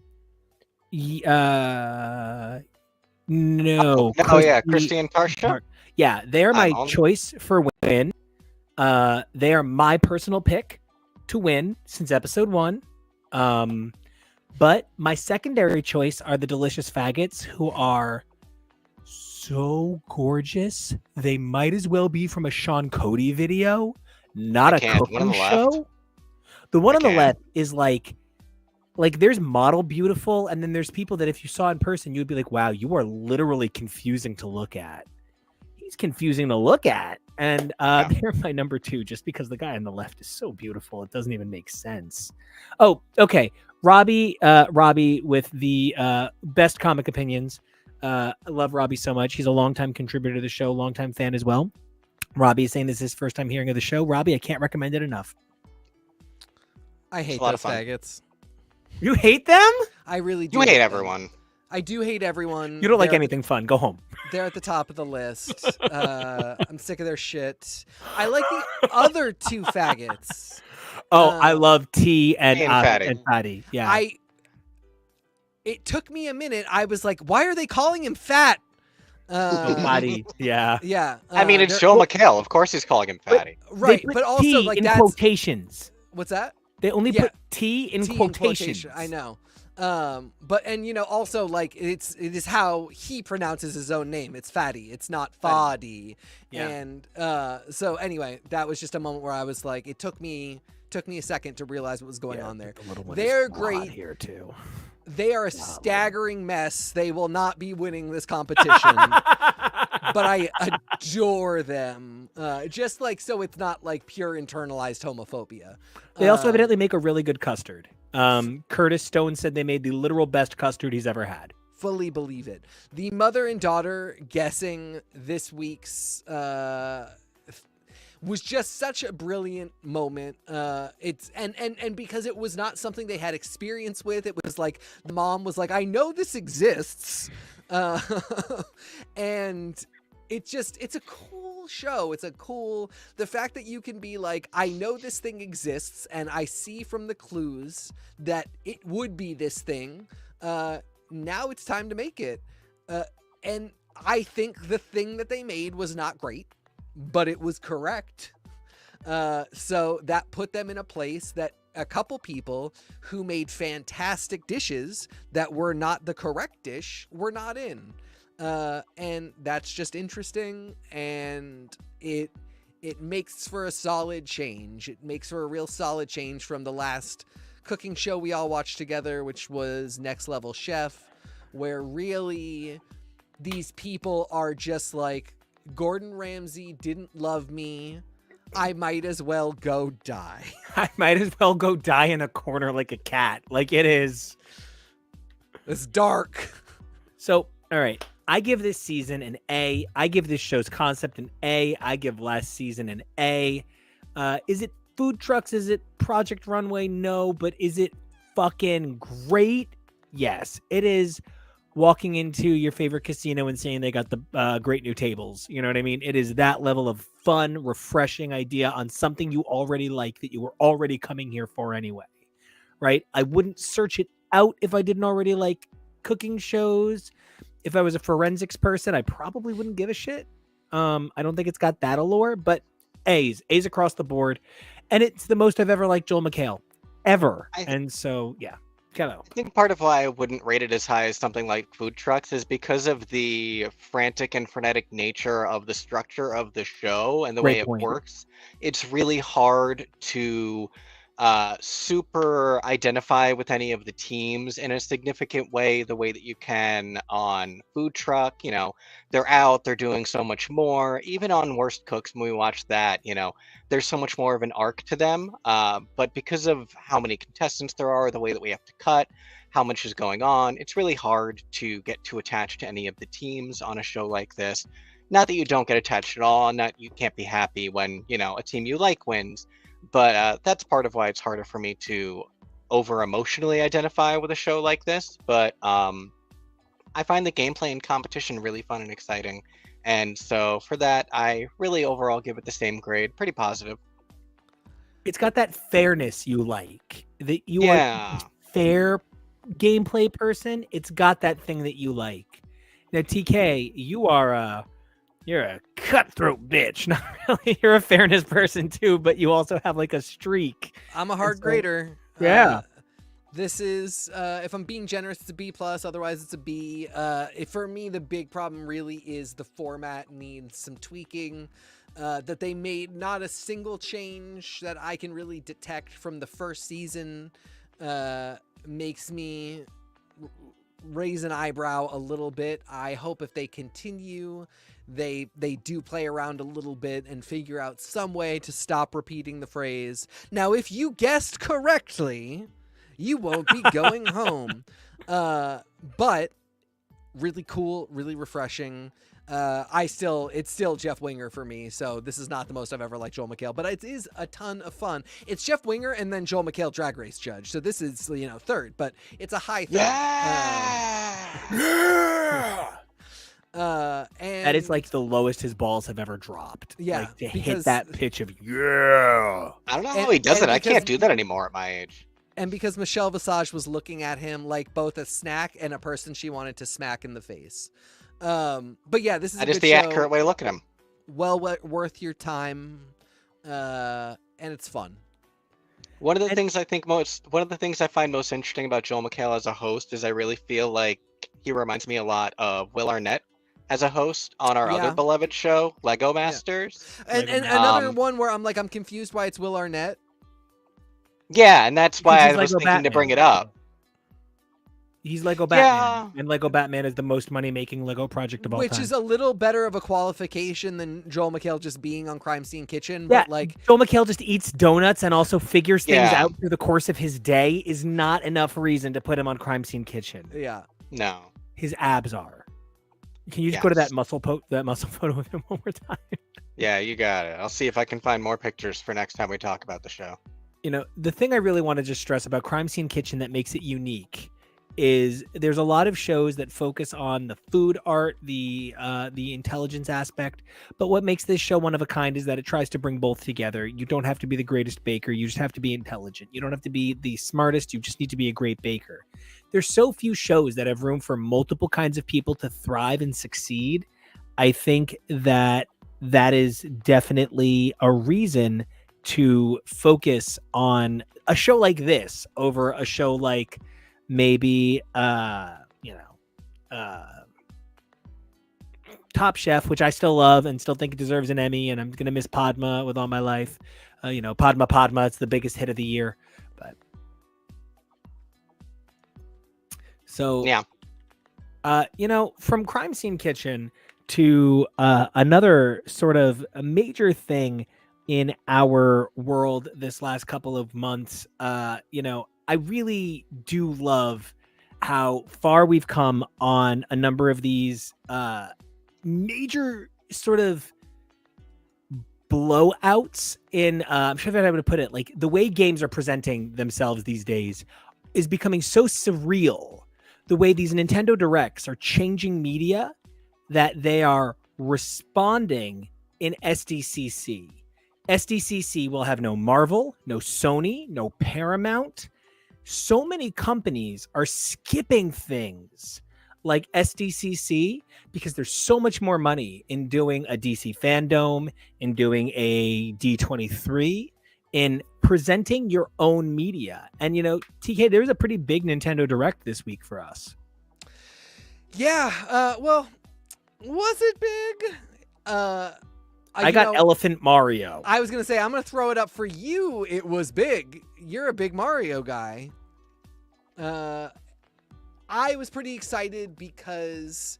No. Christy and Tarsha. Yeah, they're my choice for win. They are my personal pick to win since episode 1. But my secondary choice are the Delicious Faggots, who are so gorgeous. They might as well be from a Sean Cody video, not a cooking show. The one on the left is like there's model beautiful, and then there's people that if you saw in person, you'd be like, wow, you are literally confusing to look at. He's confusing to look at. And they're my number 2, just because the guy on the left is so beautiful. It doesn't even make sense. Oh, okay. Robbie with the best comic opinions. I love Robbie so much. He's a longtime contributor to the show, longtime fan as well. Robbie is saying this is his first time hearing of the show. Robbie, I can't recommend it enough. I hate those faggots. You hate them? I really do. You hate everyone. I do hate everyone. You don't like anything fun. Go home. They're at the top of the list. I'm sick of their shit. I like the other 2 faggots. Oh, I love T and Fatty. Yeah. It took me a minute. I was like, why are they calling him fat? Fatty. Yeah. Yeah. I mean, it's Joel McHale. Of course he's calling him fatty. Right. But also, T like, in that's quotations. What's that? They only put T in quotations. I know. But also like it is how he pronounces his own name. It's Fatty. It's not Fadi. Yeah. And so anyway, that was just a moment where I was like, it took me a second to realize what was going on there. They're great here too. They are a staggering mess. They will not be winning this competition. But I adore them. Just like so it's not like pure internalized homophobia. They also evidently make a really good custard. Curtis Stone said they made the literal best custard he's ever had. Fully believe it. The mother and daughter guessing this week's was just such a brilliant moment. It's and because it was not something they had experience with. It was like the mom was like, I know this exists. And it's a cool show. It's a cool, the fact that you can be like, I know this thing exists and I see from the clues that it would be this thing. Now it's time to make it. And I think the thing that they made was not great, but it was correct. So that put them in a place that a couple people who made fantastic dishes that were not the correct dish were not in. And that's just interesting, and it makes for a solid change. It makes for a real solid change from the last cooking show we all watched together, which was Next Level Chef, where really these people are just like, Gordon Ramsay didn't love me. I might as well go die. I might as well go die in a corner like a cat. Like it is. It's dark. So, all right. I give this season an A. I give this show's concept an A. I give last season an A. Is it food trucks? Is it Project Runway? No. But is it fucking great? Yes. It is walking into your favorite casino and saying they got the great new tables. You know what I mean? It is that level of fun, refreshing idea on something you already like that you were already coming here for anyway. Right? I wouldn't search it out if I didn't already like cooking shows. If I was a forensics person, I probably wouldn't give a shit. I don't think it's got that allure, but A's across the board. And it's the most I've ever liked Joel McHale. Ever. And so, yeah. I think part of why I wouldn't rate it as high as something like food trucks is because of the frantic and frenetic nature of the structure of the show and the way it works. It's really hard to super identify with any of the teams in a significant way, the way that you can on Food Truck. They're out, they're doing so much more. Even on Worst Cooks, when we watch that, there's so much more of an arc to them. But because of how many contestants there are, the way that we have to cut, how much is going on, it's really hard to get too attached to any of the teams on a show like this. Not that you don't get attached at all, and that you can't be happy when, a team you like wins. But that's part of why it's harder for me to over emotionally identify with a show like this. But I find the gameplay and competition really fun and exciting. And so for that, I really overall give it the same grade. Pretty positive. It's got that fairness you like. That you are Yeah. a fair gameplay person. It's got that thing that you like. Now, TK, you're a cutthroat bitch. Not really. You're a fairness person too, but you also have like a streak. I'm a hard grader. Yeah. This is, if I'm being generous, it's a B+. Otherwise, it's a B. For me, the big problem really is the format needs some tweaking. That they made not a single change that I can really detect from the first season makes me raise an eyebrow a little bit. I hope if they continue, they do play around a little bit and figure out some way to stop repeating the phrase. Now, if you guessed correctly, you won't be going home. But really cool, really refreshing. It's still Jeff Winger for me, so this is not the most I've ever liked Joel McHale, but it is a ton of fun. It's Jeff Winger and then Joel McHale Drag Race judge, so this is, third, but it's a high third. And that is like the lowest his balls have ever dropped. Yeah, like to hit that pitch of yeah. I don't know how he does it. I can't do that anymore at my age. And because Michelle Visage was looking at him like both a snack and a person she wanted to smack in the face. But yeah, this is that is the accurate way to look at him. Well worth your time, and it's fun. One of the things I find most interesting about Joel McHale as a host is I really feel like he reminds me a lot of Will Arnett as a host on our other beloved show, Lego Masters. Yeah. And another one where I'm confused why it's Will Arnett. Yeah, and that's why I was thinking to bring it up. He's Lego Batman, and Lego Batman is the most money-making Lego project of all time. Which is a little better of a qualification than Joel McHale just being on Crime Scene Kitchen. Yeah, but Joel McHale just eats donuts and also figures things out through the course of his day is not enough reason to put him on Crime Scene Kitchen. Yeah. No. His abs are. Can you just go to that muscle photo of him one more time? Yeah, you got it. I'll see if I can find more pictures for next time we talk about the show. The thing I really want to just stress about Crime Scene Kitchen that makes it unique is there's a lot of shows that focus on the food art, the intelligence aspect, but what makes this show one of a kind is that it tries to bring both together. You don't have to be the greatest baker, you just have to be intelligent. You don't have to be the smartest, you just need to be a great baker. There's so few shows that have room for multiple kinds of people to thrive and succeed. I think that is definitely a reason to focus on a show like this over a show like maybe Top Chef, which I still love and still think it deserves an Emmy, and I'm gonna miss Padma with all my life. Padma, it's the biggest hit of the year. But so yeah, from Crime Scene Kitchen to another sort of a major thing in our world this last couple of months, I really do love how far we've come on a number of these major sort of blowouts in, I'm sure that I would put it, like the way games are presenting themselves these days is becoming so surreal. The way these Nintendo Directs are changing media, that they are responding in SDCC. SDCC will have no Marvel, no Sony, no Paramount. So many companies are skipping things like SDCC because there's so much more money in doing a DC Fandom, in doing a D23, in presenting your own media. And, TK, there's a pretty big Nintendo Direct this week for us. Yeah, well, was it big? I got Elephant Mario. I was gonna say I'm gonna throw it up for you. It was big. You're a big Mario guy. I was pretty excited because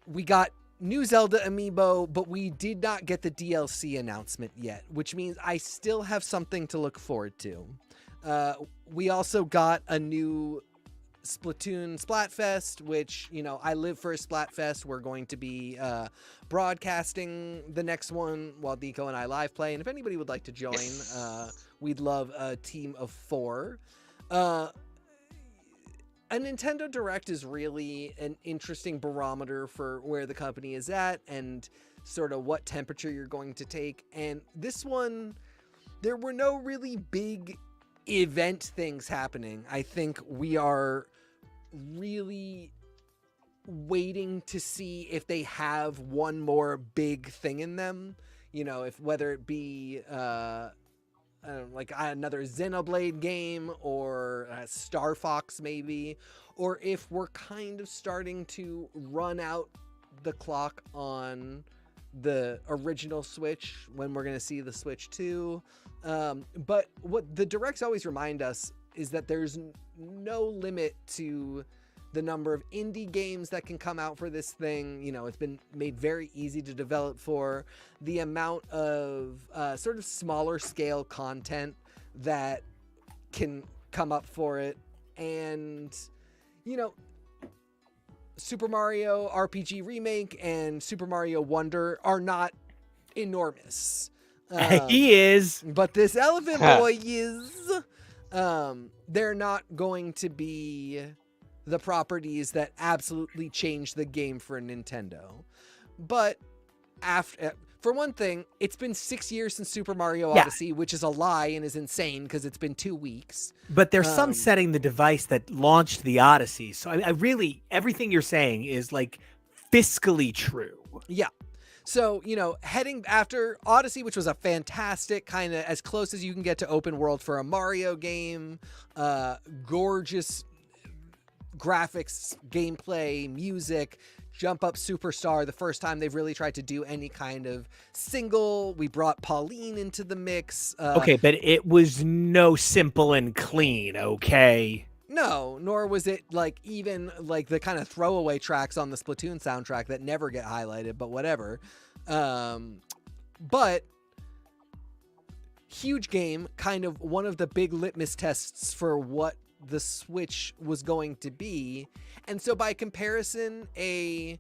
we got new Zelda amiibo, but we did not get the DLC announcement yet, which means I still have something to look forward to. We also got a new Splatoon Splatfest, which, you know, I live for a Splatfest. We're going to be broadcasting the next one while Nico and I live play. And if anybody would like to join, we'd love a team of 4. A Nintendo Direct is really an interesting barometer for where the company is at and sort of what temperature you're going to take. And this one, there were no really big event things happening. I think we are really waiting to see if they have one more big thing in them. You know, if whether it be like another Xenoblade game or Star Fox maybe, or if we're kind of starting to run out the clock on the original Switch when we're going to see the Switch 2. But what the Directs always remind us is that there's no limit to the number of indie games that can come out for this thing. You know, it's been made very easy to develop for. The amount of sort of smaller scale content that can come up for it. And, you know, Super Mario RPG Remake and Super Mario Wonder are not enormous. He is. But this Elephant Boy is. They're not going to be the properties that absolutely change the game for Nintendo. But for one thing, it's been 6 years since Super Mario Odyssey, which is a lie and is insane because it's been 2 weeks. But they're sunsetting the device that launched the Odyssey. So I really, everything you're saying is like fiscally true. Yeah. So, you know, heading after Odyssey, which was a fantastic kind of as close as you can get to open world for a Mario game, gorgeous graphics, gameplay, music, Jump Up Superstar, the first time they've really tried to do any kind of single. We brought Pauline into the mix. Okay, but it was no simple and clean, okay? No, nor was it like even like the kind of throwaway tracks on the Splatoon soundtrack that never get highlighted, but whatever. But huge game, kind of one of the big litmus tests for what the Switch was going to be. And so by comparison, a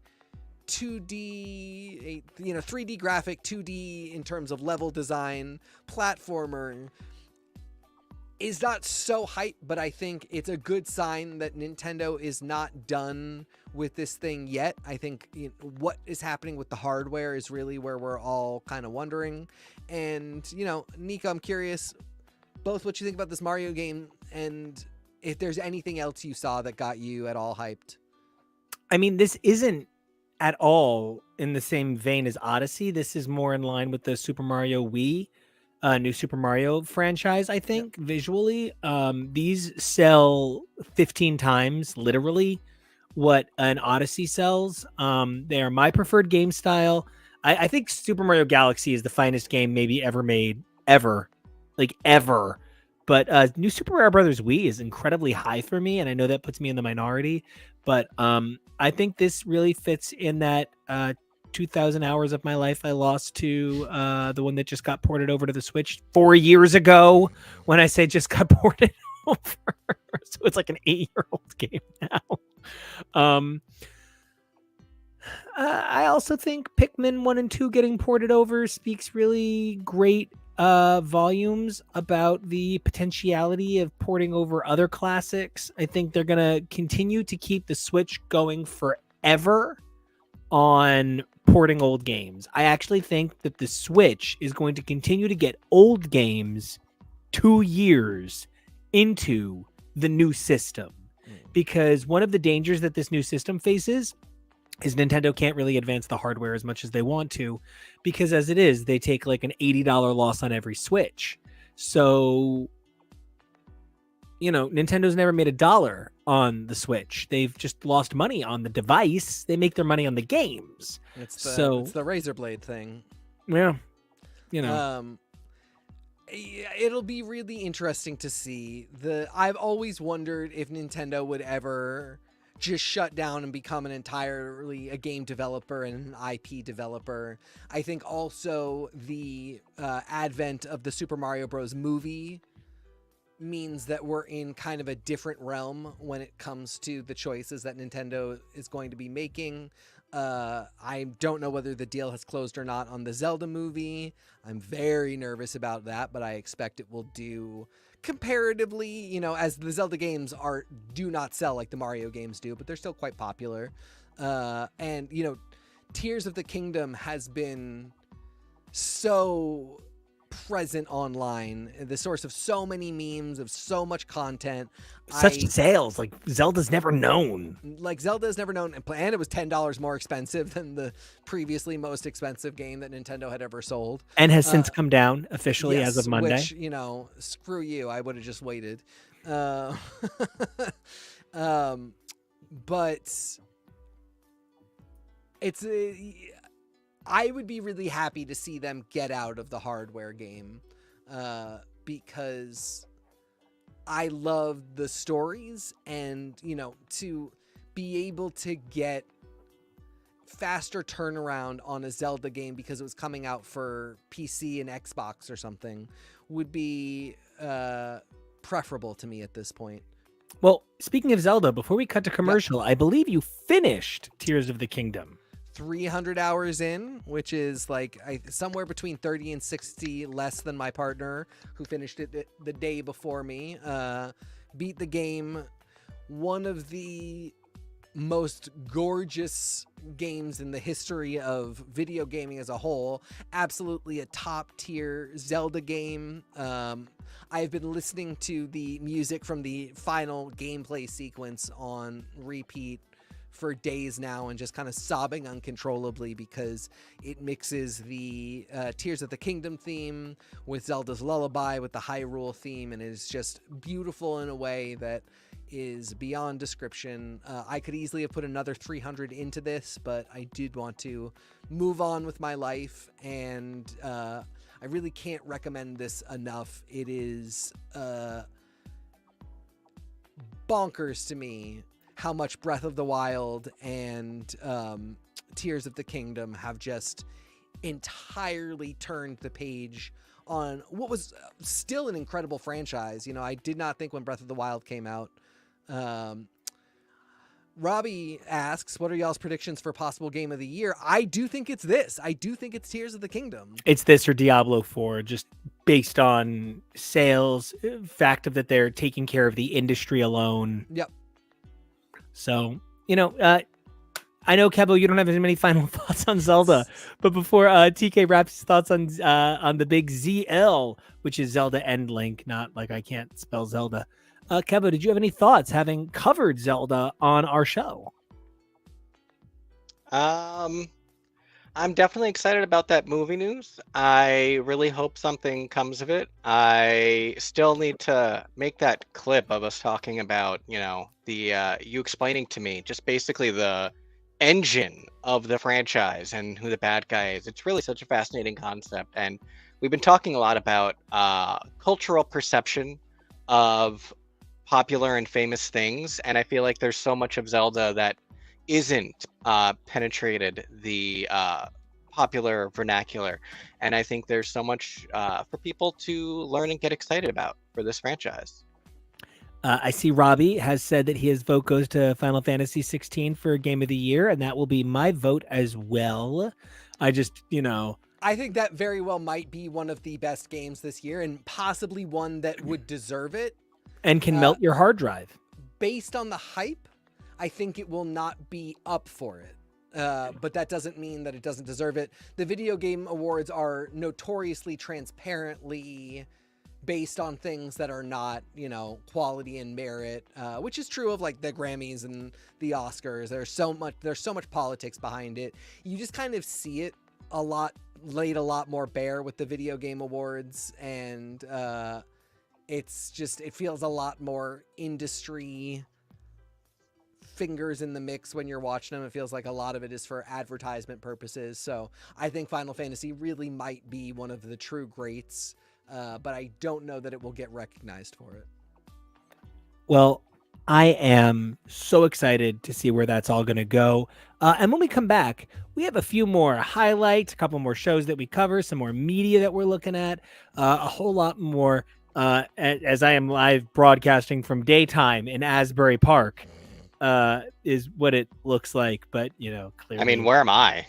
2D, 3D graphic, 2D in terms of level design, platformer is not so hype, but I think it's a good sign that Nintendo is not done with this thing yet. I think what is happening with the hardware is really where we're all kind of wondering. And, you know, Nico, I'm curious both what you think about this Mario game and if there's anything else you saw that got you at all hyped. I mean, this isn't at all in the same vein as Odyssey. This is more in line with the Super Mario Wii, new Super Mario franchise, I think, visually. These sell 15 times, literally, what an Odyssey sells. They are my preferred game style. I think Super Mario Galaxy is the finest game maybe ever made, ever. Like, ever. But New Super Mario Brothers Wii is incredibly high for me, and I know that puts me in the minority. But I think this really fits in that 2,000 hours of my life I lost to the one that just got ported over to the Switch 4 years ago. When I say just got ported over, so it's like an 8-year-old game now. I also think Pikmin 1 and 2 getting ported over speaks really great volumes about the potentiality of porting over other classics. I think they're going to continue to keep the Switch going forever on porting old games. I actually think that the Switch is going to continue to get old games 2 years into the new system, because one of the dangers that this new system faces is Nintendo can't really advance the hardware as much as they want to, because as it is, they take like an $80 loss on every Switch. So Nintendo's never made $1 on the Switch. They've just lost money on the device. They make their money on the games. It's So the razor blade thing. yeah, It'll be really interesting to see. I've always wondered if Nintendo would ever just shut down and become entirely a game developer and an IP developer. I think also the advent of the Super Mario Bros. Movie means that we're in kind of a different realm when it comes to the choices that Nintendo is going to be making. I don't know whether the deal has closed or not on the Zelda movie. I'm very nervous about that, but I expect it will do comparatively, as the Zelda games do not sell like the Mario games do, but they're still quite popular. And Tears of the Kingdom has been so present online, the source of so many memes, of so much content, such sales. Like Zelda's never known. and it was $10 more expensive than the previously most expensive game that Nintendo had ever sold, And has since come down officially as of Monday. Which, screw you, I would have just waited. But it's I would be really happy to see them get out of the hardware game, because I love the stories, and to be able to get faster turnaround on a Zelda game because it was coming out for PC and Xbox or something would be preferable to me at this point. Well, speaking of Zelda, before we cut to commercial, I believe you finished Tears of the Kingdom. 300 hours in, which is like somewhere between 30 and 60 less than my partner, who finished it the day before me. Beat the game. One of the most gorgeous games in the history of video gaming as a whole. Absolutely a top tier Zelda game. I've been listening to the music from the final gameplay sequence on repeat for days now and just kind of sobbing uncontrollably because it mixes the Tears of the Kingdom theme with Zelda's Lullaby with the Hyrule theme, and is just beautiful in a way that is beyond description. I could easily have put another 300 into this, but I did want to move on with my life, and I really can't recommend this enough. It is bonkers to me how much Breath of the Wild and Tears of the Kingdom have just entirely turned the page on what was still an incredible franchise. I did not think when Breath of the Wild came out. Robbie asks, what are y'all's predictions for possible game of the year? I do think it's this. I do think it's Tears of the Kingdom. It's this or Diablo 4, just based on sales, fact of that they're taking care of the industry alone. Yep. So, I know, Kebo, you don't have as many final thoughts on Zelda, but before TK wraps his thoughts on the big ZL, which is Zelda Endlink, not like I can't spell Zelda. Kebo, did you have any thoughts having covered Zelda on our show? I'm definitely excited about that movie news. I really hope something comes of it. I still need to make that clip of us talking about, the you explaining to me just basically the engine of the franchise and who the bad guy is. It's really such a fascinating concept, and we've been talking a lot about cultural perception of popular and famous things, and I feel like there's so much of Zelda that isn't penetrated the popular vernacular, and I think there's so much for people to learn and get excited about for this franchise. I see Robbie has said that his vote goes to Final Fantasy 16 for Game of the Year, and that will be my vote as well. I just, I think that very well might be one of the best games this year, and possibly one that would deserve it. And can melt your hard drive. Based on the hype, I think it will not be up for it. But that doesn't mean that it doesn't deserve it. The video game awards are notoriously transparently based on things that are not, quality and merit, which is true of like the Grammys and the Oscars. There's so much politics behind it. You just kind of see it laid a lot more bare with the video game awards, and It's just, it feels a lot more industry fingers in the mix when you're watching them. It feels like a lot of it is for advertisement purposes. So I think Final Fantasy really might be one of the true greats, but I don't know that it will get recognized for it. Well, I am so excited to see where that's all going to go. And when we come back, we have a few more highlights, a couple more shows that we cover, some more media that we're looking at, a whole lot more as I am live broadcasting from daytime in Asbury Park. Is what it looks like, but clearly. I mean, where am I?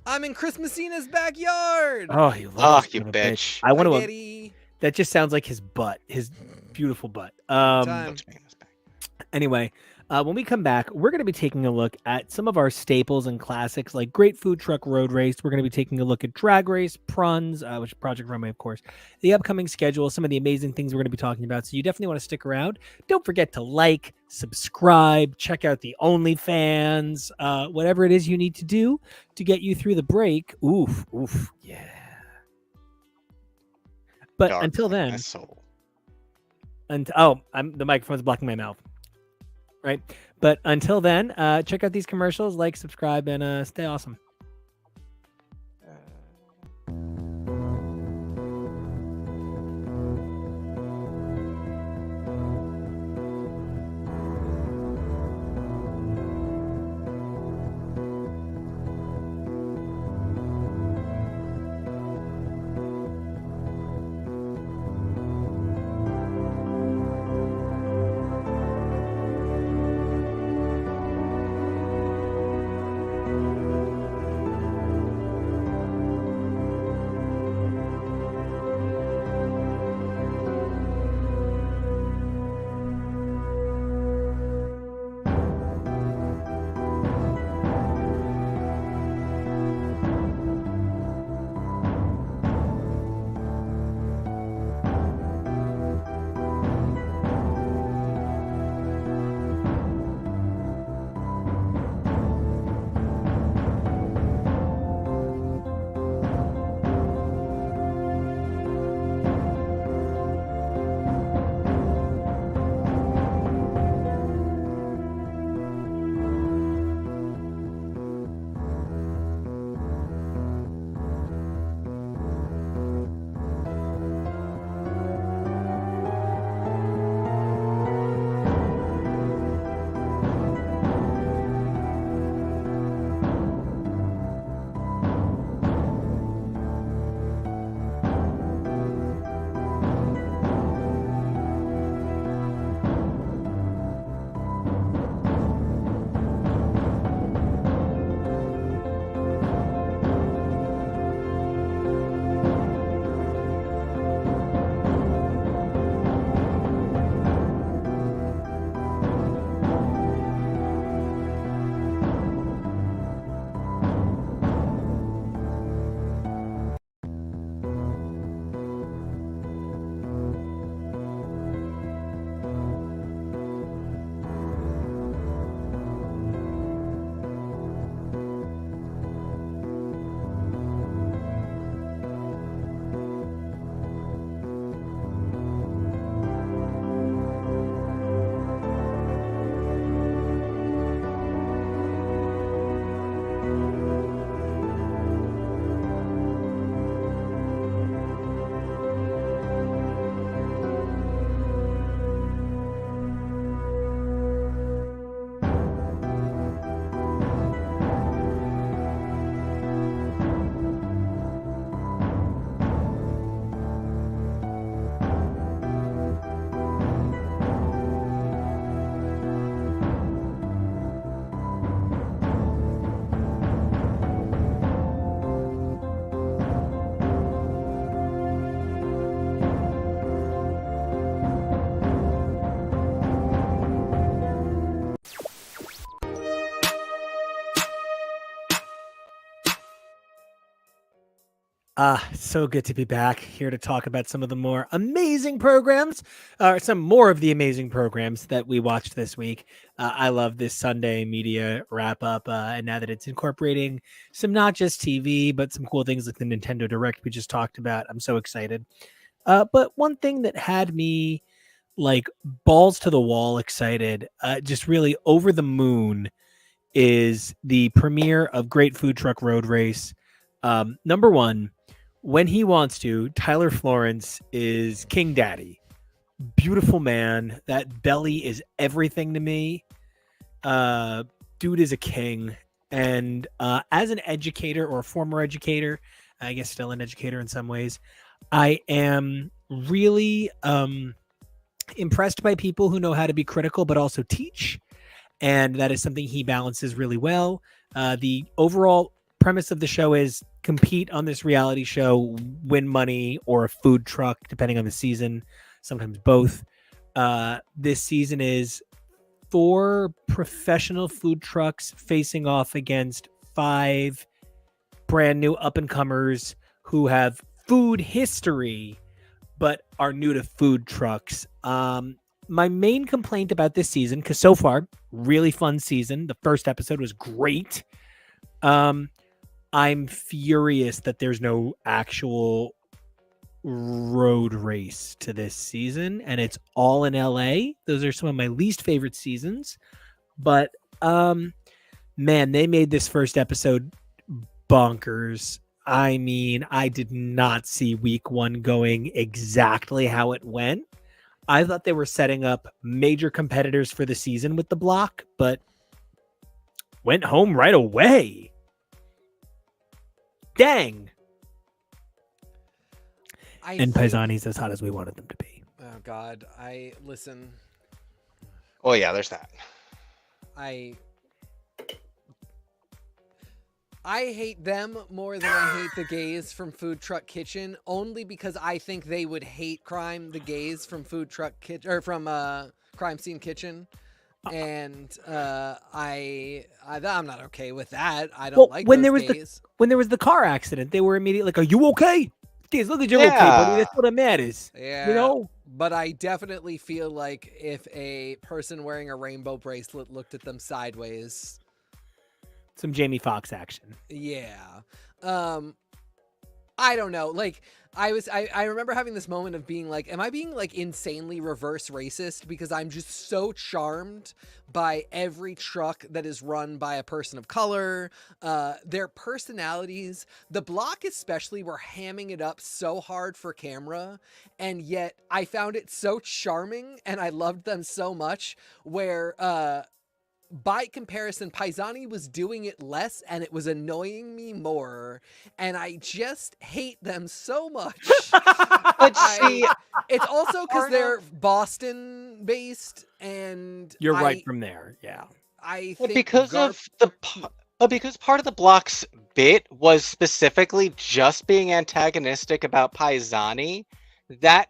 I'm in Chris Messina's backyard. Oh, you bitch! I want to. Getty. That just sounds like his butt, his beautiful butt. Time. Anyway, when we come back, we're going to be taking a look at some of our staples and classics like Great Food Truck Road Race. We're going to be taking a look at Drag Race, Pruns, which is Project Runway, of course, the upcoming schedule, some of the amazing things we're going to be talking about. So you definitely want to stick around. Don't forget to like, subscribe, check out the OnlyFans, whatever it is you need to do to get you through the break. Oof, yeah. But Dark until like then, my soul. the microphone's blocking my mouth. Right. But until then, check out these commercials, like, subscribe, and stay awesome. So good to be back here to talk about some of the more amazing programs, or some more of the amazing programs that we watched this week. I love this Sunday media wrap up, and now that it's incorporating some not just TV, but some cool things like the Nintendo Direct we just talked about. I'm so excited. But one thing that had me like balls to the wall excited, just really over the moon, is the premiere of Great Food Truck Road Race. Number one, when he wants to, Tyler Florence is King Daddy. Beautiful man. That belly is everything to me. Dude is a king. And as an educator or a former educator, I guess still an educator in some ways, I am really impressed by people who know how to be critical but also teach. And that is something he balances really well. The overall premise of the show is compete on this reality show, win money or a food truck, depending on the season, sometimes both. This season is 4 professional food trucks facing off against 5 brand new up and comers who have food history but are new to food trucks. My main complaint about this season, because so far, really fun season. The first episode was great. I'm furious that there's no actual road race to this season, and it's all in LA. Those are some of my least favorite seasons. But man, they made this first episode bonkers. I mean, I did not see week 1 going exactly how it went. I thought they were setting up major competitors for the season with the block, but went home right away. Dang. And Paisani's as hot as we wanted them to be. Oh God, listen. Oh yeah, there's that. I hate them more than I hate the gays from Food Truck Kitchen, only because I think they would hate the gays from Food Truck Kitchen or from Crime Scene Kitchen, and I'm not okay with that. I don't like when those there gays. when there was the car accident, they were immediately like, "Are you okay? Gays, look at you okay, buddy. That's what that matters." Yeah, you know. But I definitely feel like if a person wearing a rainbow bracelet looked at them sideways. Some Jamie Foxx action. Yeah. I don't know. Like I remember having this moment of being like, am I being like insanely reverse racist? Because I'm just so charmed by every truck that is run by a person of color, their personalities. The block especially were hamming it up so hard for camera, and yet I found it so charming and I loved them so much where by comparison, Paisani was doing it less and it was annoying me more. And I just hate them so much. But see, it's also because they're Boston based and you're right from there. Yeah. I think because part of the block's bit was specifically just being antagonistic about Paisani, that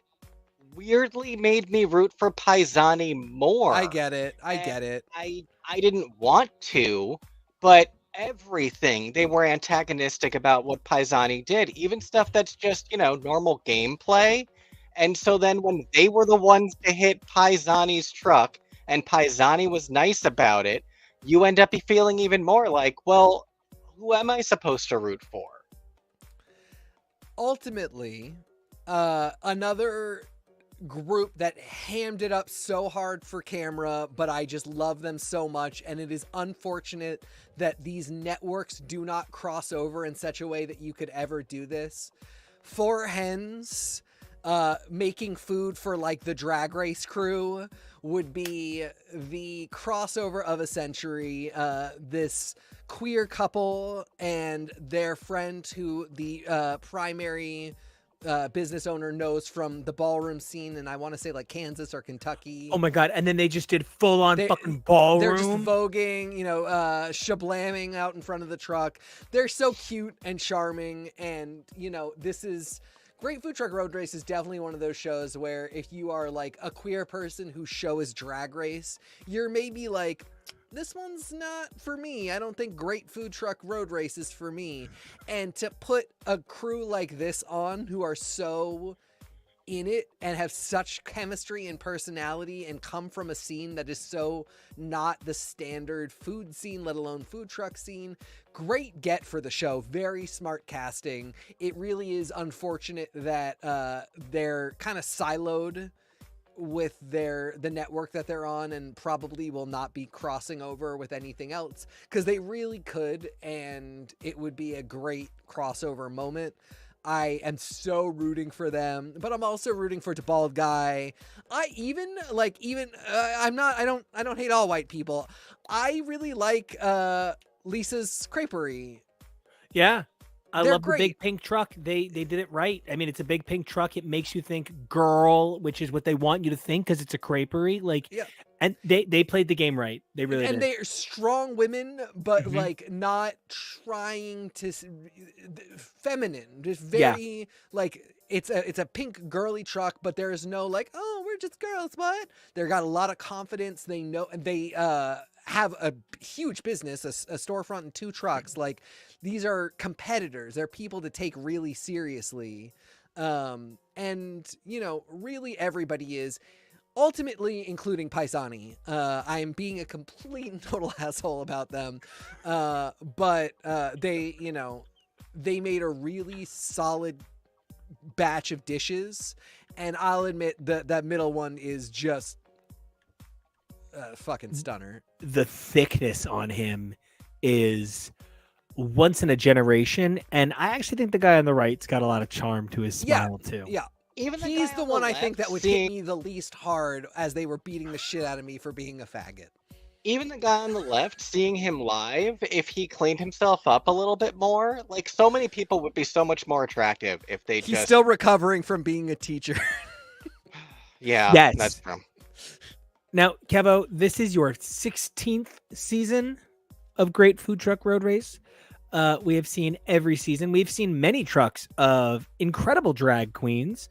weirdly made me root for Paisani more. I get it. I didn't want to, but everything they were antagonistic about what Paisani did, even stuff that's just, normal gameplay. And so then when they were the ones to hit Paisani's truck and Paisani was nice about it, you end up feeling even more like, well, who am I supposed to root for? Ultimately, another group that hammed it up so hard for camera, but I just love them so much, and it is unfortunate that these networks do not cross over in such a way that you could ever do this. 4 Hens making food for like the Drag Race crew would be the crossover of a century. This queer couple and their friend who the primary business owner knows from the ballroom scene, and I want to say like Kansas or Kentucky. Oh my God. And then they just did full on fucking ballroom. They're just voguing, shablamming out in front of the truck. They're so cute and charming. And, this is Great Food Truck Road Race is definitely one of those shows where if you are like a queer person whose show is Drag Race, you're maybe like, this one's not for me. I don't think Great Food Truck Road Race is for me. And to put a crew like this on who are so in it and have such chemistry and personality and come from a scene that is so not the standard food scene, let alone food truck scene. Great get for the show. Very smart casting. It really is unfortunate that they're kind of siloed with the network that they're on, and probably will not be crossing over with anything else, because they really could, and it would be a great crossover moment. I am so rooting for them, but I'm also rooting for the bald guy. I don't hate all white people. I really like Lisa's creperie. Yeah. I They're love the big pink truck. They did it right. I mean, it's a big pink truck. It makes you think girl, which is what they want you to think because it's a creperie. Like, Yeah. and they played the game right. They really And did. they're strong women, but Mhm. like not trying to feminine. Just very like it's a pink girly truck, but there is no like, oh, we're just girls. What? They got a lot of confidence. They know, and they have a huge business, a storefront and 2 trucks. Like, these are competitors. They're people to take really seriously. And you know, really everybody is. Ultimately, including Paisani. I'm being a complete and total asshole about them. But they, you know, they made a really solid batch of dishes. And I'll admit that middle one is just fucking stunner. The thickness on him is once in a generation. And I actually think the guy on the right's got a lot of charm to his smile, too. Yeah. Even He's guy the on one I left think that would seeing- hit me the least hard as they were beating the shit out of me for being a faggot. Even the guy on the left, seeing him live, if he cleaned himself up a little bit more, like, so many people would be so much more attractive if they He's just. still recovering from being a teacher. Yeah, Yes. that's true. Now, Kevo, this is your 16th season of Great Food Truck Road Race. We have seen every season. We've seen many trucks of incredible drag queens.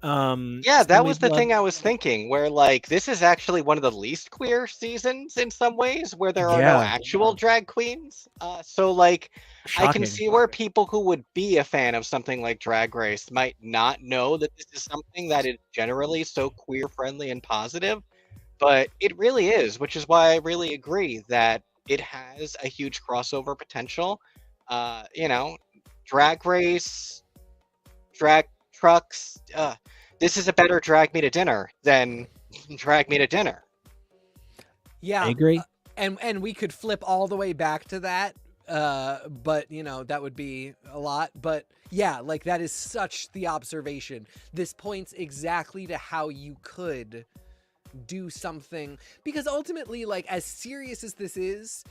Yeah, that was the thing I was thinking, where like this is actually one of the least queer seasons in some ways, where there are no Yeah. actual drag queens. So like I can Shocking. see where people who would be a fan of something like Drag Race might not know that this is something that is generally so queer friendly and positive, but it really is, which is why I really agree that it has a huge crossover potential. You know, Drag Race, drag trucks. This is a better Drag Me to Dinner than Drag Me to Dinner. Yeah, I agree. and we could flip all the way back to that, but you know that would be a lot. But yeah, like that is such the observation. This points exactly to how you could do something, because ultimately, like, as serious as this is,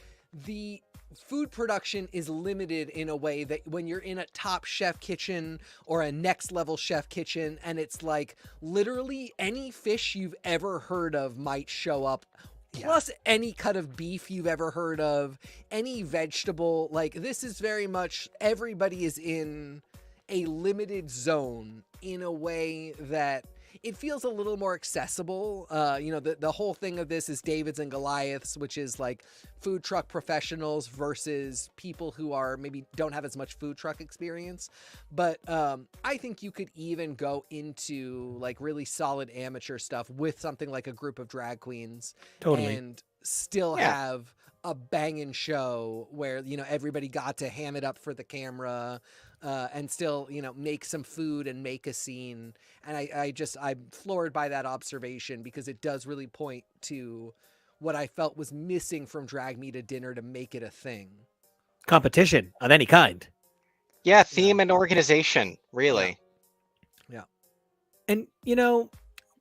the food production is limited in a way that when you're in a top chef kitchen or a next level chef kitchen, and it's like literally any fish you've ever heard of might show up, plus any cut of beef you've ever heard of, any vegetable. Like, this is very much everybody is in a limited zone in a way that it feels a little more accessible. You know, the whole thing of this is Davids and Goliaths, which is like food truck professionals versus people who are maybe don't have as much food truck experience. But I think you could even go into like really solid amateur stuff with something like a group of drag queens. Totally. And still have a banging show where, you know, everybody got to ham it up for the camera. And still, you know, make some food and make a scene. And I'm floored by that observation, because it does really point to what I felt was missing from Drag Me to Dinner to make it a thing. Competition of any kind. Yeah, theme and organization, really. Yeah. And, you know,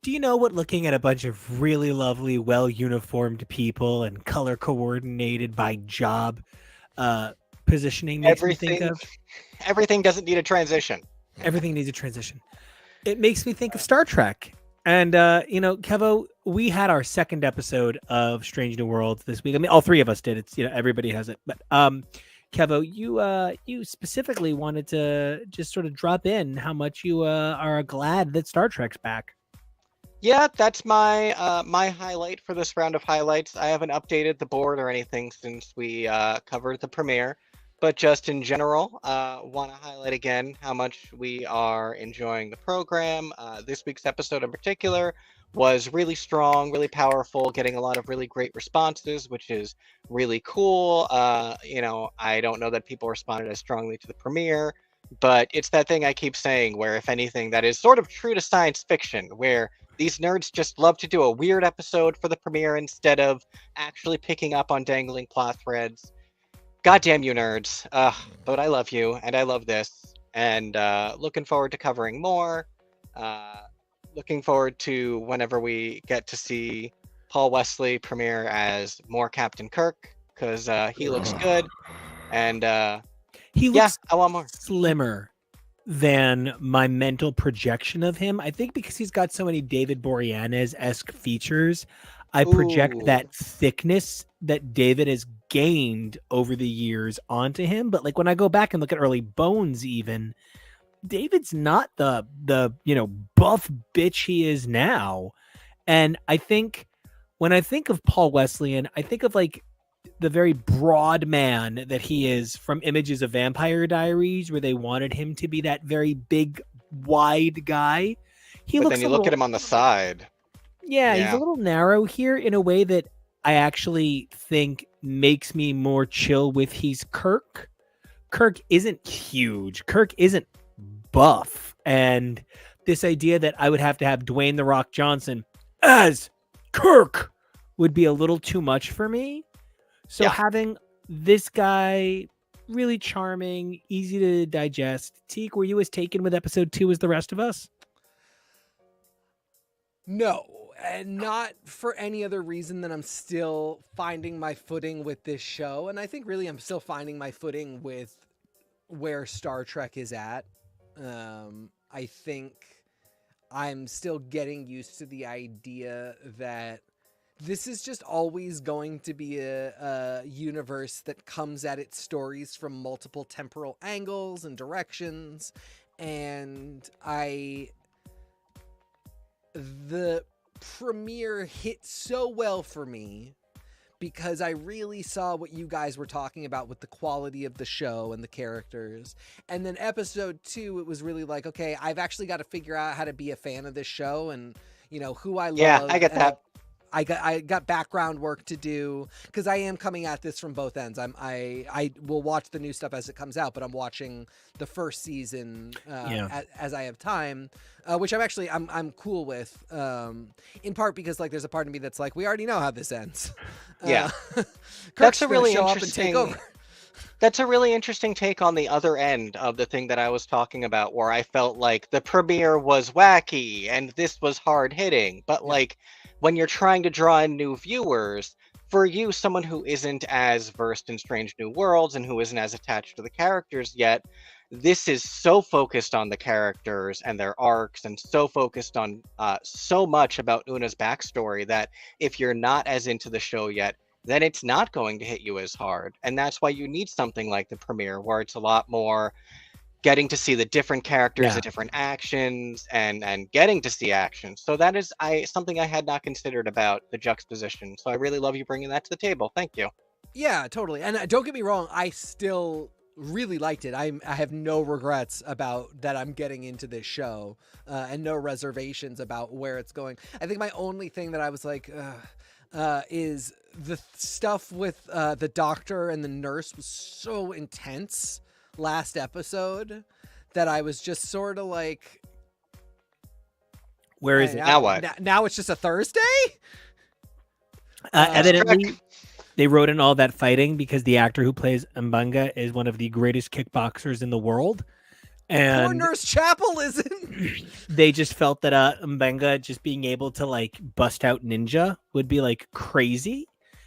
do you know what looking at a bunch of really lovely, well-uniformed people and color coordinated by job positioning makes me think of? Everything doesn't need a transition. Everything needs a transition. It makes me think of Star Trek. And, you know, Kevo, we had our second episode of Strange New Worlds this week. I mean, all three of us did. It's, you know, everybody has it. But, Kevo, you specifically wanted to just sort of drop in how much you are glad that Star Trek's back. Yeah, that's my my highlight for this round of highlights. I haven't updated the board or anything since we covered the premiere. but just in general, want to highlight again how much we are enjoying the program. This week's episode in particular was really strong, really powerful, getting a lot of really great responses, which is really cool. I don't know that people responded as strongly to the premiere, but it's that thing I keep saying where, if anything, that is sort of true to science fiction, where these nerds just love to do a weird episode for the premiere instead of actually picking up on dangling plot threads. God damn you nerds. But I love you, and I love this, and looking forward to covering more. Uh, Looking forward to whenever we get to see Paul Wesley premiere as more Captain Kirk, because he looks good, and He yeah, looks I want more. slimmer than my mental projection of him. I think because he's got so many David Boreanaz-esque features, I project Ooh. that thickness that David has gained over the years onto him. But like when I go back and look at early Bones, even David's not the buff bitch he is now. And I think when I think of Paul Wesleyan, I think of like the very broad man that he is from Images of Vampire Diaries, where they wanted him to be that very big, wide guy. He But looks then you a look little, at him on the side. yeah, he's a Yeah. little narrow here in a way that I actually think makes me more chill with he's Kirk. Kirk isn't huge. Kirk isn't buff. And this idea that I would have to have Dwayne The Rock Johnson as Kirk would be a little too much for me. So Yeah. having this guy really charming, easy to digest. Teak, were you as taken with episode 2 as the rest of us? No, and not for any other reason than I'm still finding my footing with this show. And I think really I'm still finding my footing with where Star Trek is at. I think I'm still getting used to the idea that this is just always going to be a universe that comes at its stories from multiple temporal angles and directions. And the premiere hit so well for me because I really saw what you guys were talking about with the quality of the show and the characters. And then episode 2, it was really like, okay, I've actually got to figure out how to be a fan of this show and, who I love. Yeah, I get that. I got background work to do because I am coming at this from both ends. I will watch the new stuff as it comes out, but I'm watching the first season as I have time, which I'm cool with. In part because like there's a part of me that's like, we already know how this ends. Yeah, Kirk's that's a gonna really show up and take interesting. over. That's a really interesting take on the other end of the thing that I was talking about, where I felt like the premiere was wacky and this was hard hitting. But Yeah. like when you're trying to draw in new viewers, for you, someone who isn't as versed in Strange New Worlds and who isn't as attached to the characters yet, this is so focused on the characters and their arcs and so focused on so much about Una's backstory that if you're not as into the show yet, then it's not going to hit you as hard. And that's why you need something like the premiere, where it's a lot more getting to see the different characters, the different actions, and getting to see action. So that is something I had not considered about the juxtaposition. So I really love you bringing that to the table. Thank you. Yeah, totally. And don't get me wrong, I still really liked it. I have no regrets about that I'm getting into this show and no reservations about where it's going. I think my only thing that I was like, is the stuff with the doctor and the nurse was so intense last episode that I was just sort of like, Where is it? Now what? Now it's just a Thursday? Evidently, they wrote in all that fighting because the actor who plays Mbanga is one of the greatest kickboxers in the world. Poor And Nurse Chapel isn't. they just felt that Mbanga just being able to like bust out ninja would be like crazy.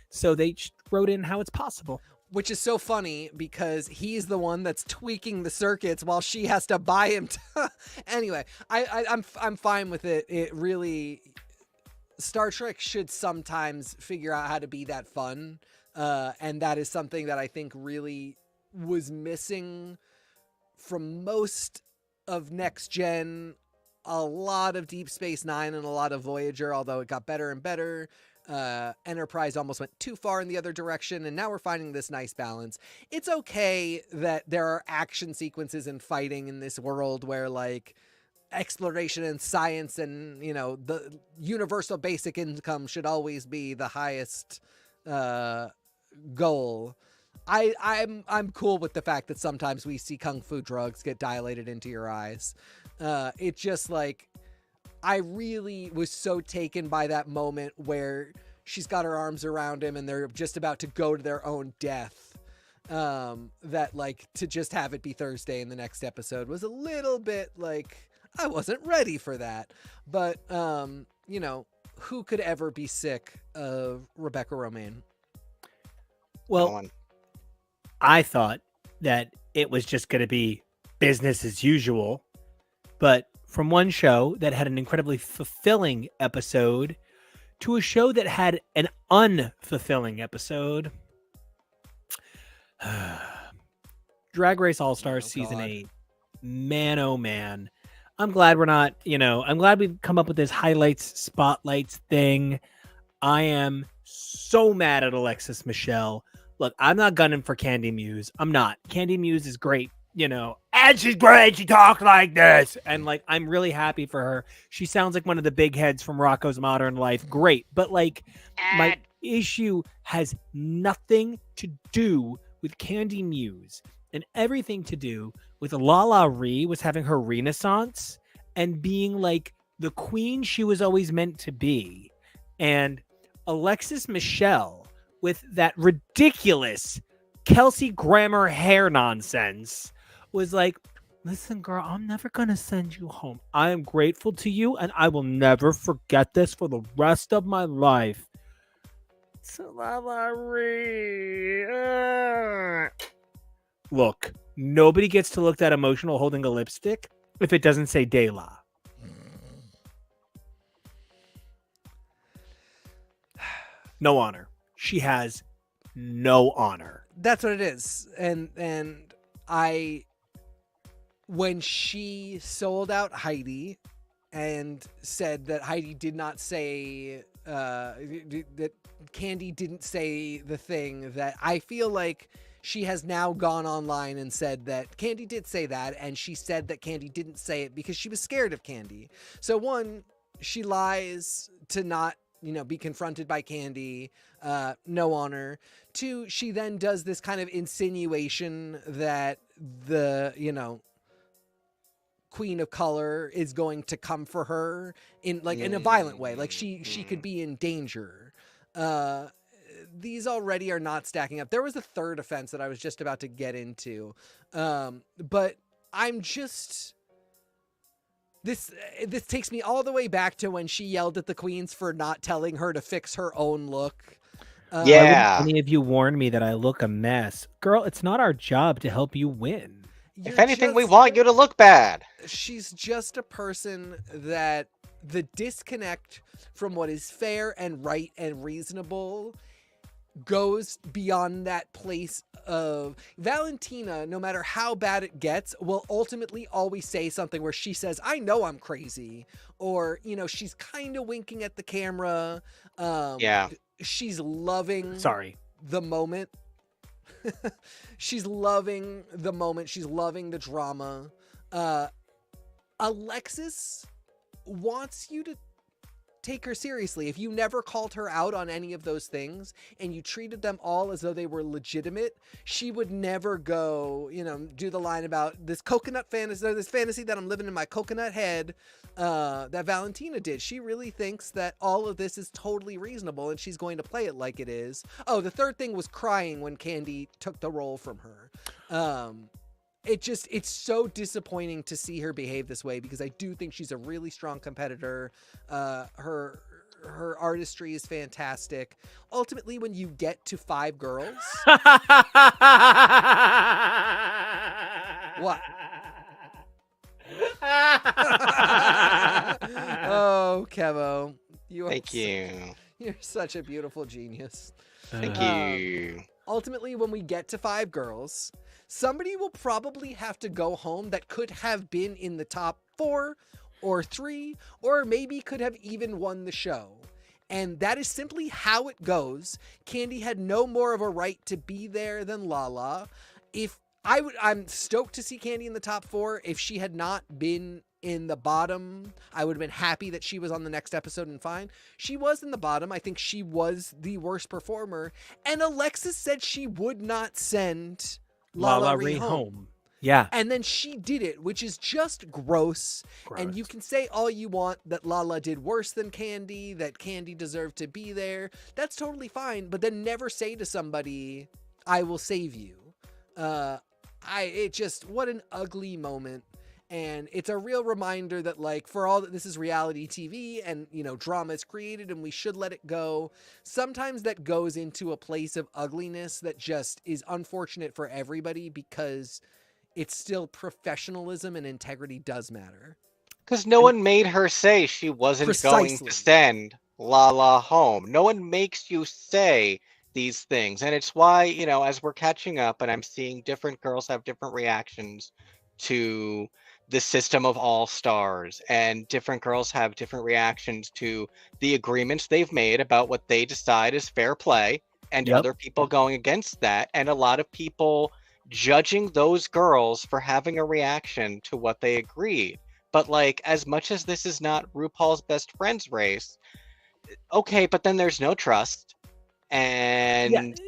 So they just wrote in how it's possible. Which is so funny because he's the one that's tweaking the circuits while she has to buy him. Anyway, I'm fine with it. It really, Star Trek should sometimes figure out how to be that fun, and that is something that I think really was missing from most of Next Gen. A lot of Deep Space Nine and a lot of Voyager, although it got better and better. Enterprise almost went too far in the other direction, and now we're finding this nice balance. It's okay that there are action sequences and fighting in this world where like exploration and science and the universal basic income should always be the highest goal. I'm cool with the fact that sometimes we see kung fu drugs get dilated into your eyes. It just like, I really was so taken by that moment where she's got her arms around him and they're just about to go to their own death. That like, to just have it be Thursday in the next episode was a little bit like, I wasn't ready for that. But, who could ever be sick of Rebecca Romaine? Well, I thought that it was just going to be business as usual, but from one show that had an incredibly fulfilling episode to a show that had an unfulfilling episode. Drag Race All-Stars Season 8. Man, oh man. I'm glad we're not, I'm glad we've come up with this highlights, spotlights thing. I am so mad at Alexis Michelle. Look, I'm not gunning for Candy Muse. I'm not. Candy Muse is great. And she's great. She talks like this. And like, I'm really happy for her. She sounds like one of the big heads from Rocco's Modern Life. Great. But like, my issue has nothing to do with Candy Muse and everything to do with Lala Ree was having her renaissance and being like the queen she was always meant to be. And Alexis Michelle with that ridiculous Kelsey Grammer hair nonsense was like, listen, girl, I'm never going to send you home. I am grateful to you, and I will never forget this for the rest of my life. So, look, nobody gets to look that emotional holding a lipstick if it doesn't say De La. No honor. She has no honor. That's what it is. And when she sold out Heidi and said that Heidi did not say, that Candy didn't say the thing, that I feel like she has now gone online and said that Candy did say that, and she said that Candy didn't say it because she was scared of Candy. So one, she lies to not, be confronted by Candy, no honor. Two, she then does this kind of insinuation that the, Queen of Color is going to come for her in a violent way. Like she could be in danger. These already are not stacking up. There was a third offense that I was just about to get into. But I'm just, this takes me all the way back to when she yelled at the queens for not telling her to fix her own look. Why wouldn't any of you warn me that I look a mess? Girl, it's not our job to help you win. If anything, we want you to look bad. She's just a person that the disconnect from what is fair and right and reasonable goes beyond that place of Valentina. No matter how bad it gets, will ultimately always say something where she says, I know I'm crazy. Or, she's kind of winking at the camera. She's loving the moment. She's loving the moment. She's loving the drama. Alexis wants you to take her seriously. If you never called her out on any of those things and you treated them all as though they were legitimate, she would never go, do the line about this coconut fantasy, or this fantasy that I'm living in my coconut head, that Valentina did. She really thinks that all of this is totally reasonable and she's going to play it like it is. Oh, the third thing was crying when Candy took the role from her. It's so disappointing to see her behave this way, because I do think she's a really strong competitor. Her artistry is fantastic. Ultimately, when you get to 5 girls, what? Oh, Kevo, Thank you. You're such a beautiful genius. Thank you. Ultimately, when we get to 5 girls, somebody will probably have to go home that could have been in the top 4 or 3, or maybe could have even won the show. And that is simply how it goes. Candy had no more of a right to be there than Lala. I'm stoked to see Candy in the top 4. If she had not been in the bottom, I would have been happy that she was on the next episode and fine. She was in the bottom. I think she was the worst performer. And Alexis said she would not send Lala Ree home. Yeah. And then she did it, which is just gross. And you can say all you want that Lala did worse than Candy, that Candy deserved to be there. That's totally fine. But then never say to somebody, I will save you. What an ugly moment. And it's a real reminder that, like, for all that this is reality TV and, you know, drama is created and we should let it go, sometimes that goes into a place of ugliness that just is unfortunate for everybody, because it's still professionalism and integrity does matter. Because no one made her say she wasn't going to send Lala home. No one makes you say these things. And it's why, you know, as we're catching up and I'm seeing different girls have different reactions to the system of all stars, and different girls have different reactions to the agreements they've made about what they decide is fair play, and other people going against that, and a lot of people judging those girls for having a reaction to what they agreed. But, like, as much as this is not RuPaul's Best Friends race, okay, but then there's no trust, and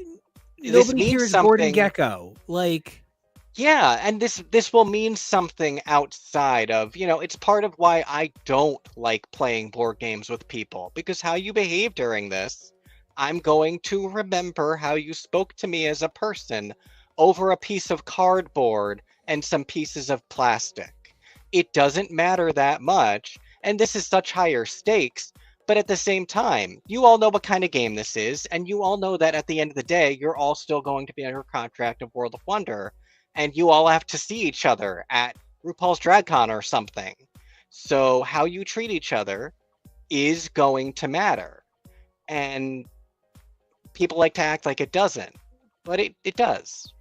nobody hears Gordon Gekko. Like, yeah, and this will mean something outside of, you know, it's part of why I don't like playing board games with people, because how you behave during this, I'm going to remember how you spoke to me as a person over a piece of cardboard and some pieces of plastic. It doesn't matter that much, and this is such higher stakes, but at the same time, you all know what kind of game this is, and you all know that at the end of the day, you're all still going to be under contract of World of Wonder, and you all have to see each other at RuPaul's DragCon or something. So how you treat each other is going to matter. And people like to act like it doesn't, but it does.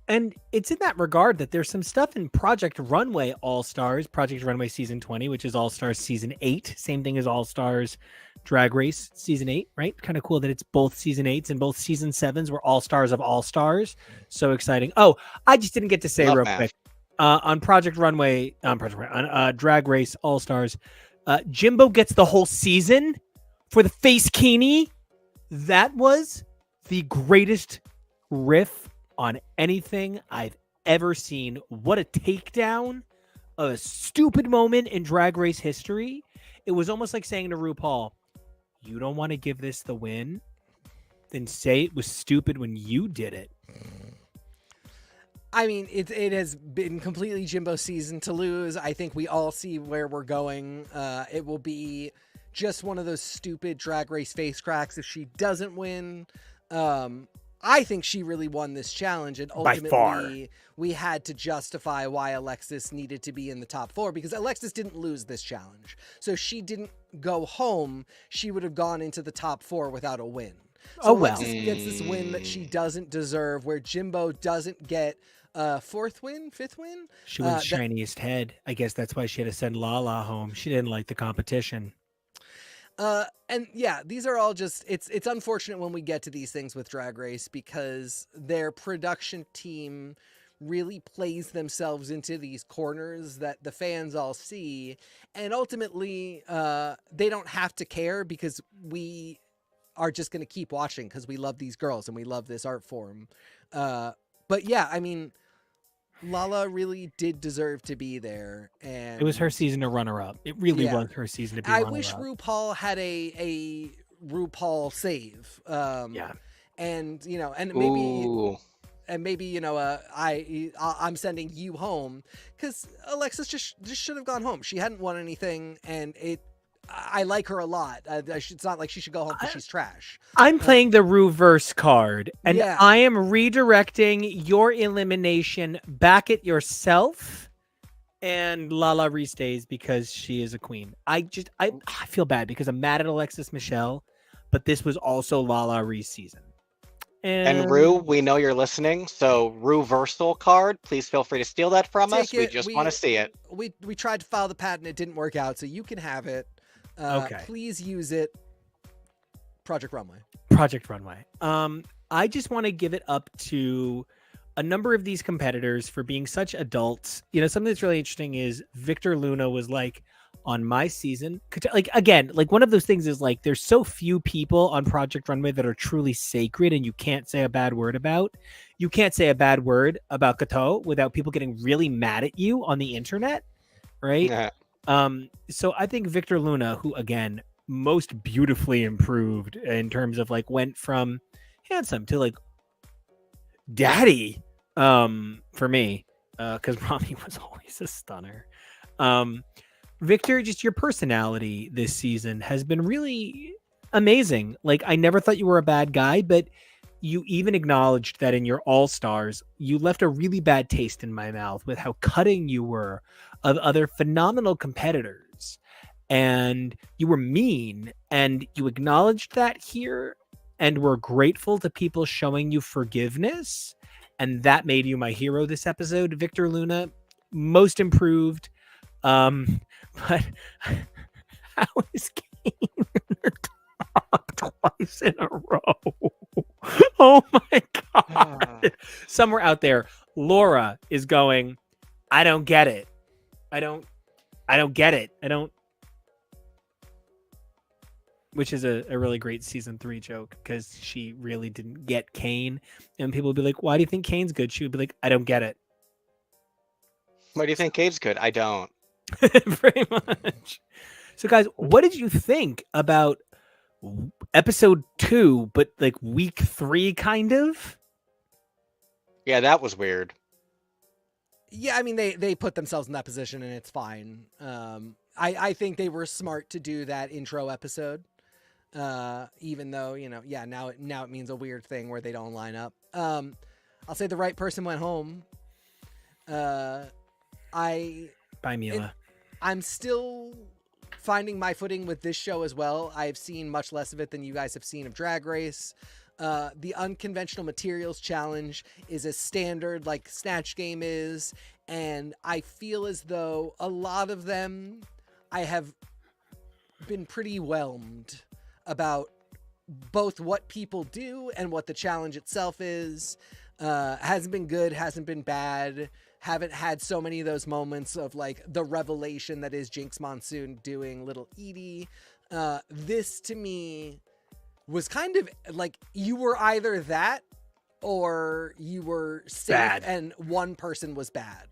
And it's in that regard that there's some stuff in Project Runway All-Stars, Project Runway Season 20, which is All-Stars Season 8. Same thing as All-Stars Drag Race Season 8, right? Kind of cool that it's both Season 8s and both Season 7s were All-Stars of All-Stars. So exciting. Oh, I just didn't get to say real quick. On Project Runway, on Drag Race All-Stars, Jimbo gets the whole season for the face kini. That was the greatest riff on anything I've ever seen. What a takedown of a stupid moment in Drag Race history. It was almost like saying to RuPaul, you don't want to give this the win? Then say it was stupid when you did it. I mean, it has been completely Jimbo's season to lose. I think we all see where we're going. It will be just one of those stupid Drag Race face cracks if she doesn't win. I think she really won this challenge, and ultimately we had to justify why Alexis needed to be in the top 4, because Alexis didn't lose this challenge. So she didn't go home. She would have gone into the top 4 without a win. So Alexis gets this win that she doesn't deserve, where Jimbo doesn't get a 4th win, 5th win. She was shiniest head. I guess that's why she had to send Lala home. She didn't like the competition. And yeah, these are all just, it's unfortunate when we get to these things with Drag Race, because their production team really plays themselves into these corners that the fans all see. And ultimately, they don't have to care, because we are just going to keep watching because we love these girls and we love this art form. But yeah, I mean, Lala really did deserve to be there, and it was her season to runner-up. It really was her season to be runner-up. I wish RuPaul had a RuPaul save. And you know, and maybe you know, I'm sending you home, because Alexis just should have gone home. She hadn't won anything, and I like her a lot. It's not like she should go home because she's trash. I'm playing the reverse card, and I am redirecting your elimination back at yourself, and Lala Ree stays because she is a queen. I feel bad because I'm mad at Alexis Michelle, but this was also Lala Ree's season. And Rue, we know you're listening, so reversal card, please feel free to steal that from us. We just want to see it. We tried to file the patent, it didn't work out, so you can have it. Okay. Please use it. Project Runway. Project Runway. I just want to give it up to a number of these competitors for being such adults. You know, something that's really interesting is Victor Luna was like, on my season, like, again, like one of those things is like there's so few people on Project Runway that are truly sacred and you can't say a bad word about. You can't say a bad word about Kato without people getting really mad at you on the internet, right? Yeah. So I think Victor Luna, who again most beautifully improved in terms of like went from handsome to like daddy, for me, because Rami was always a stunner. Victor, just your personality this season has been really amazing. Like, I never thought you were a bad guy, but you even acknowledged that in your All Stars, you left a really bad taste in my mouth with how cutting you were of other phenomenal competitors. And you were mean, and you acknowledged that here, and were grateful to people showing you forgiveness. And that made you my hero this episode, Victor Luna. Most improved. But how is Kane in the top twice in a row? Oh my god. Somewhere out there, Laura is going, I don't get it. I don't get it. Which is a really great season 3 joke because she really didn't get Kane. And people would be like, why do you think Kane's good? She would be like, I don't get it. Why do you think Cade's good? I don't. Pretty much. So, guys, what did you think about episode 2, but like week 3, kind of? Yeah, that was weird. Yeah, I mean, they put themselves in that position, and it's fine. I think they were smart to do that intro episode, even though, you know, yeah, now it means a weird thing where they don't line up. I'll say the right person went home. Bye, Mila. I'm still finding my footing with this show as well. I've seen much less of it than you guys have seen of Drag Race. The unconventional materials challenge is as standard like Snatch Game is, and I feel as though a lot of them I have been pretty whelmed about both what people do and what the challenge itself is. Hasn't been good, hasn't been bad. Haven't had so many of those moments of like the revelation that is Jinx Monsoon doing Little Edie. This to me was kind of like you were either that or you were safe bad. And one person was bad.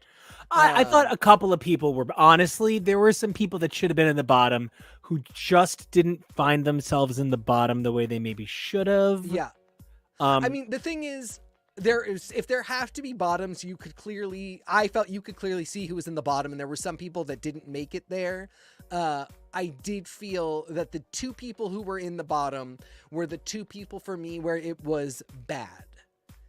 I thought a couple of people were, honestly, there were some people that should have been in the bottom who just didn't find themselves in the bottom the way they maybe should have. Yeah. I mean, the thing is, if there have to be bottoms, I felt you could clearly see who was in the bottom, and there were some people that didn't make it there. I did feel that the two people who were in the bottom were the two people for me where it was bad.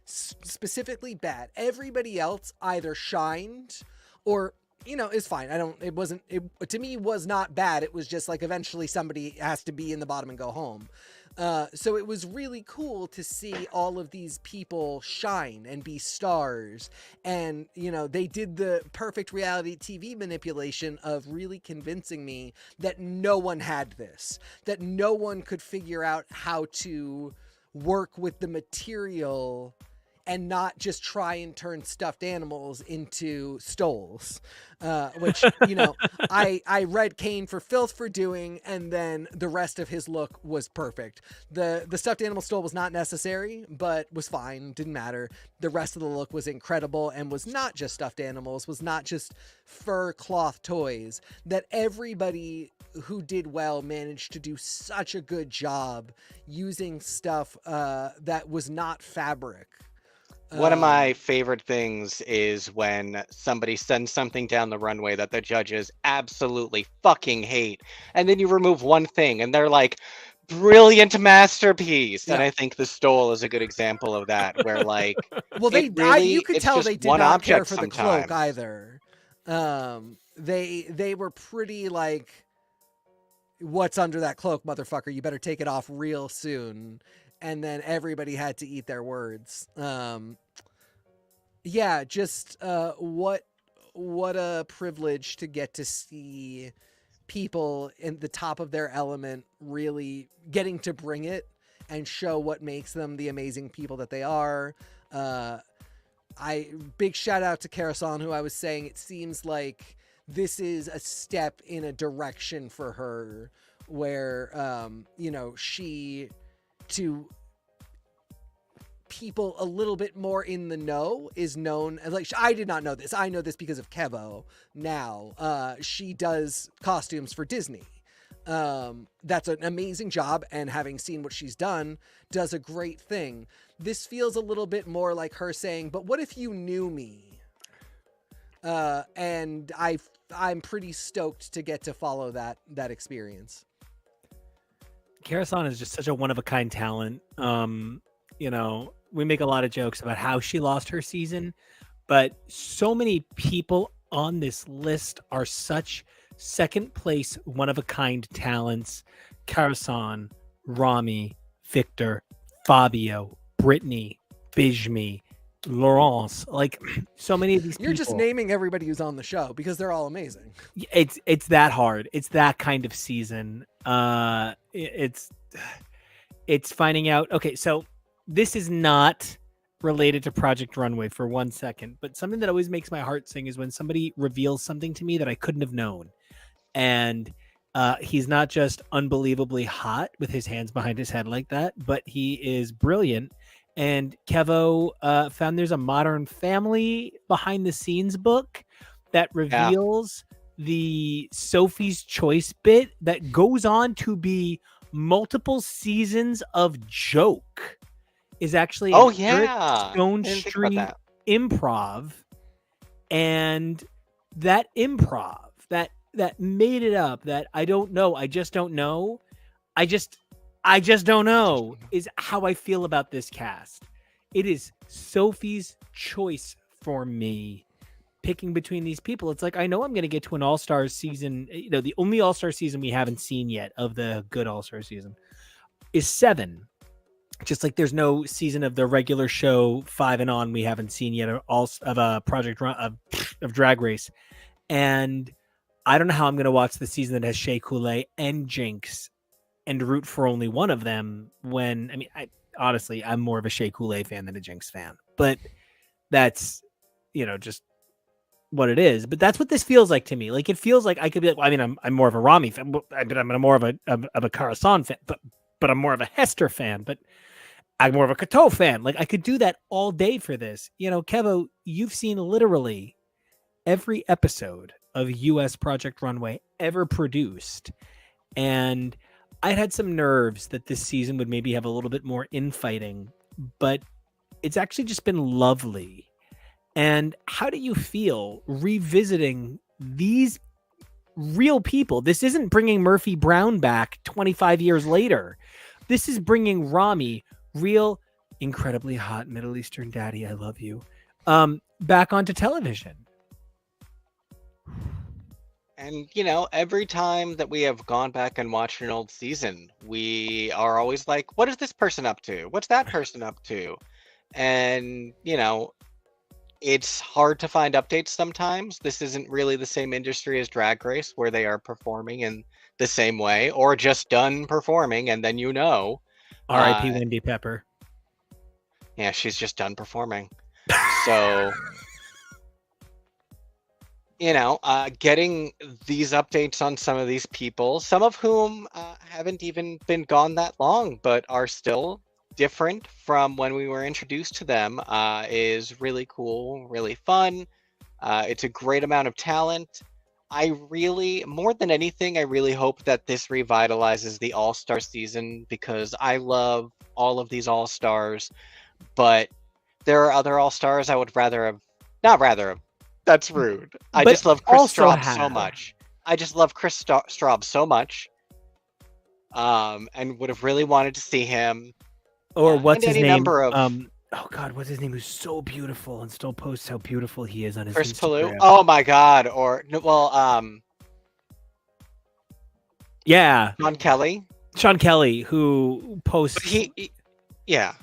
Specifically bad. Everybody else either shined or, you know, is fine. It to me was not bad. It was just like eventually somebody has to be in the bottom and go home. So it was really cool to see all of these people shine and be stars. And, you know, they did the perfect reality TV manipulation of really convincing me that no one had this, that no one could figure out how to work with the material and not just try and turn stuffed animals into stoles, which, you know, I read Kane for filth for doing, and then the rest of his look was perfect. The stuffed animal stole was not necessary, but was fine, didn't matter. The rest of the look was incredible and was not just stuffed animals, was not just fur cloth toys, that everybody who did well managed to do such a good job using stuff that was not fabric. One of my favorite things is when somebody sends something down the runway that the judges absolutely fucking hate, and then you remove one thing, and they're like, brilliant masterpiece. Yeah. And I think the stole is a good example of that, where like, well, you could tell they did not care for the cloak either. They were pretty like, what's under that cloak, motherfucker? You better take it off real soon. And then everybody had to eat their words. Yeah, just what a privilege to get to see people in the top of their element really getting to bring it and show what makes them the amazing people that they are. Big shout out to Karasan, who I was saying it seems like this is a step in a direction for her where she to people a little bit more in the know is known as, like, I did not know this. I know this because of Kevo now. She does costumes for Disney. That's an amazing job, and having seen what she's done, does a great thing. This feels a little bit more like her saying, but what if you knew me? And I'm pretty stoked to get to follow that experience. Karasan is just such a one-of-a-kind talent. We make a lot of jokes about how she lost her season, but so many people on this list are such second place, one-of-a-kind talents. Karasan, Rami, Victor, Fabio, Brittany, Bijmi, Laurence, like so many of these people. You're just naming everybody who's on the show because they're all amazing. It's that hard. It's that kind of season. It's finding out. Okay, so this is not related to Project Runway for 1 second, but something that always makes my heart sing is when somebody reveals something to me that I couldn't have known. And he's not just unbelievably hot with his hands behind his head like that, but he is brilliant. And Kevo found there's a Modern Family behind the scenes book that reveals the Sophie's Choice bit that goes on to be multiple seasons of joke. Is actually Stone Street improv, and that improv that made it up, that I don't know, I just don't know, I just don't know, is how I feel about this cast. It is Sophie's choice for me, picking between these people. It's like, I know I'm going to get to an All-Star season. The only All-Star season we haven't seen yet of the good All-Star season is 7. Just like there's no season of the regular show 5 and on we haven't seen yet of a Project Run of Drag Race. And I don't know how I'm going to watch the season that has Shea Coulee and Jinx and root for only one of them when, honestly, I'm more of a Shea Coulee fan than a Jinx fan. But that's, just what it is. But that's what this feels like to me. Like, it feels like I could be like, I'm more of a Rami fan, but I'm more of a Karasan fan, but I'm more of a Hester fan, but I'm more of a Kato fan. Like, I could do that all day for this. Kevo, you've seen literally every episode of US Project Runway ever produced. And I had some nerves that this season would maybe have a little bit more infighting, but it's actually just been lovely. And how do you feel revisiting these real people? This isn't bringing Murphy Brown back 25 years later. This is bringing Rami, real, incredibly hot Middle Eastern daddy, I love you, back onto television. And, every time that we have gone back and watched an old season, we are always like, what is this person up to? What's that person up to? And, it's hard to find updates sometimes. This isn't really the same industry as Drag Race, where they are performing in the same way or just done performing and then R.I.P. Wendy Pepper. Yeah, she's just done performing. So, getting these updates on some of these people, some of whom haven't even been gone that long, but are still different from when we were introduced to them, is really cool, really fun. It's a great amount of talent. More than anything, I really hope that this revitalizes the All-Star season, because I love all of these All-Stars, but there are other All-Stars I would not rather have. That's rude. I just love Chris Straub so much. And would have really wanted to see him. Or what's his name? Oh God, what's his name? Who's so beautiful and still posts how beautiful he is on his Chris Instagram. Palou? Oh my God! Yeah, Sean Kelly, who posts. Yeah.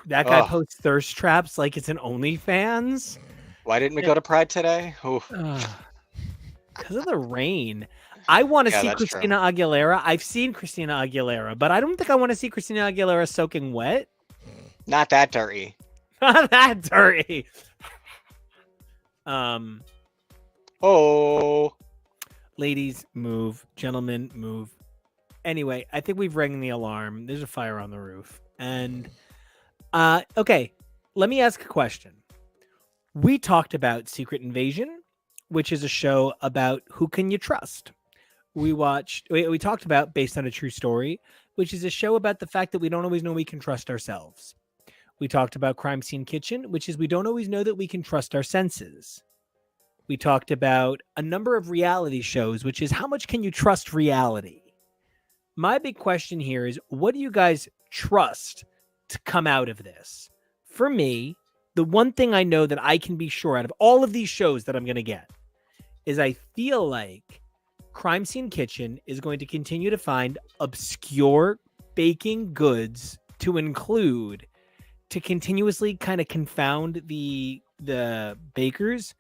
That guy posts thirst traps like it's an OnlyFans. Why didn't we go to Pride today? Because of the rain. I want to Yeah, see that's true. Christina Aguilera. I've seen Christina Aguilera, but I don't think I want to see Christina Aguilera soaking wet. Not that dirty. Not that dirty. Oh, Ladies, move. Gentlemen, move. Anyway, I think we've rang the alarm. There's a fire on the roof. And okay, let me ask a question. We talked about Secret Invasion, which is a show about who can you trust. We talked about Based on a True Story, which is a show about the fact that we don't always know we can trust ourselves. We talked about Crime Scene Kitchen, which is we don't always know that we can trust our senses. We talked about a number of reality shows, which is how much can you trust reality? My big question here is, what do you guys trust to come out of this? For me, the one thing I know that I can be sure out of all of these shows that I'm going to get is I feel like Crime Scene Kitchen is going to continue to find obscure baking goods to include to continuously kind of confound the bakers.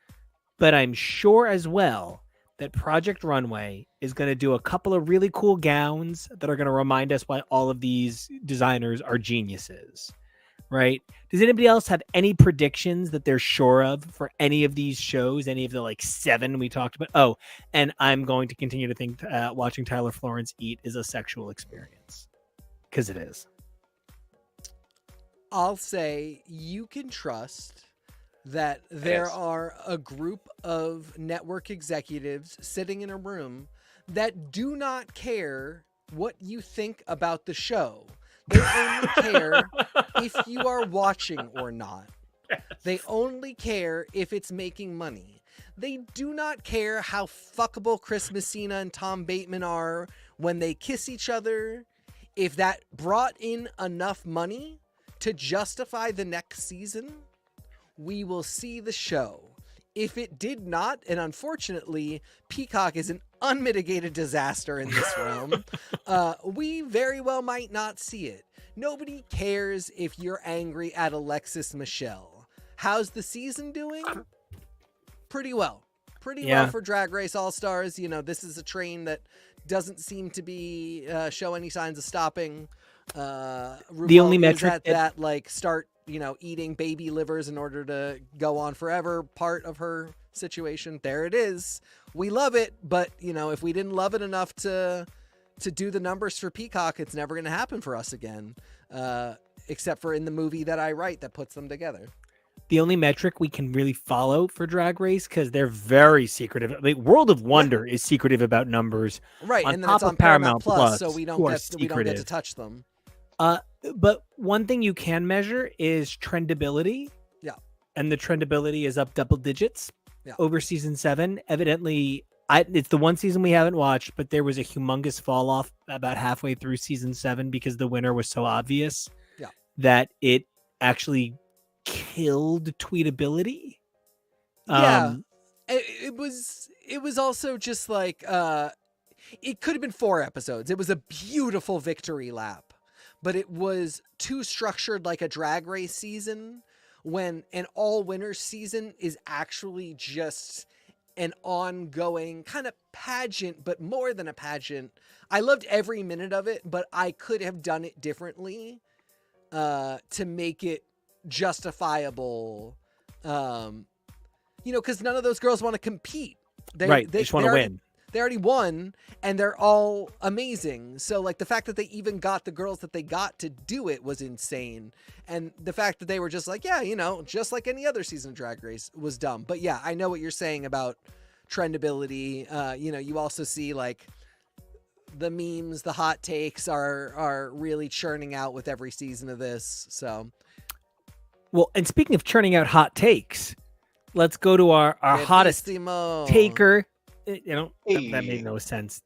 But I'm sure as well that Project Runway is going to do a couple of really cool gowns that are going to remind us why all of these designers are geniuses, right? Does anybody else have any predictions that they're sure of for any of these shows, any of the like 7 we talked about? Oh, and I'm going to continue to think watching Tyler Florence eat is a sexual experience, because it is. I'll say you can trust that there Yes. are a group of network executives sitting in a room that do not care what you think about the show. They only care if you are watching or not. They only care if it's making money. They do not care how fuckable Chris Messina and Tom Bateman are when they kiss each other. If that brought in enough money to justify the next season, we will see the show. If it did not, and unfortunately, Peacock is an unmitigated disaster in this realm, we very well might not see it. Nobody cares if you're angry at Alexis Michelle. How's the season doing? Pretty well. Pretty well for Drag Race All-Stars. You know, this is a train that doesn't seem to be show any signs of stopping. The only metric at that like start eating baby livers in order to go on forever part of her situation. There it is. We love it, but if we didn't love it enough to do the numbers for Peacock, it's never going to happen for us again, except for in the movie that I write that puts them together. The only metric we can really follow for Drag Race, because they're very secretive. I mean, World of Wonder is secretive about numbers, right? On And then top it's on of Paramount Plus, Plus, so we don't who are get to touch them. But one thing you can measure is trendability. Yeah. And the trendability is up double digits over season 7. Evidently, it's the one season we haven't watched, but there was a humongous fall off about halfway through season 7 because the winner was so obvious that it actually killed tweetability. It was also just like it could have been 4 episodes. It was a beautiful victory lap. But it was too structured like a Drag Race season, when an all-winners season is actually just an ongoing kind of pageant, but more than a pageant. I loved every minute of it, but I could have done it differently to make it justifiable. Because none of those girls want to compete. They just want to win. They already won, and they're all amazing. So, like, the fact that they even got the girls that they got to do it was insane. And the fact that they were just like, just like any other season of Drag Race was dumb. But yeah, I know what you're saying about trendability. You also see, like, the memes, the hot takes are really churning out with every season of this. So, well, and speaking of churning out hot takes, let's go to our hottest taker. That made no sense,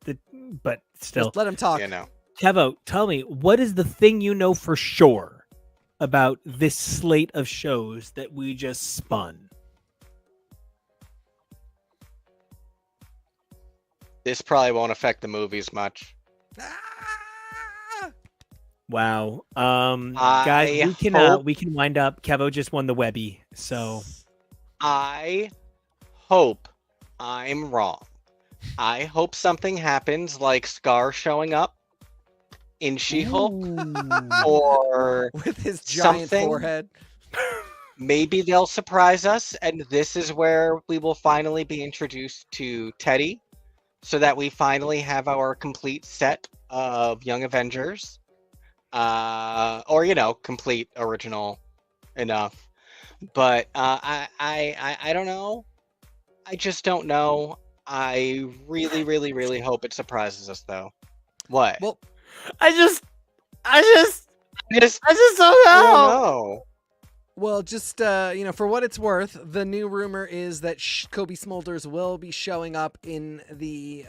but still. Just let him talk. Kevo, tell me, what is the thing you know for sure about this slate of shows that we just spun? This probably won't affect the movies much. Wow. Guys, we can wind up. Kevo just won the Webby, so I hope I'm wrong, I hope something happens like Scar showing up in She-Hulk Ooh. or With his giant something. forehead. Maybe they'll surprise us, and this is where we will finally be introduced to Teddy, so that we finally have our complete set of Young Avengers, or complete original enough. But I don't know. I just don't know. I really, really, really hope it surprises us, though. What? Well, I just Just don't I don't know. know. Well, just for what it's worth, the new rumor is that Kobe Smulders will be showing up in the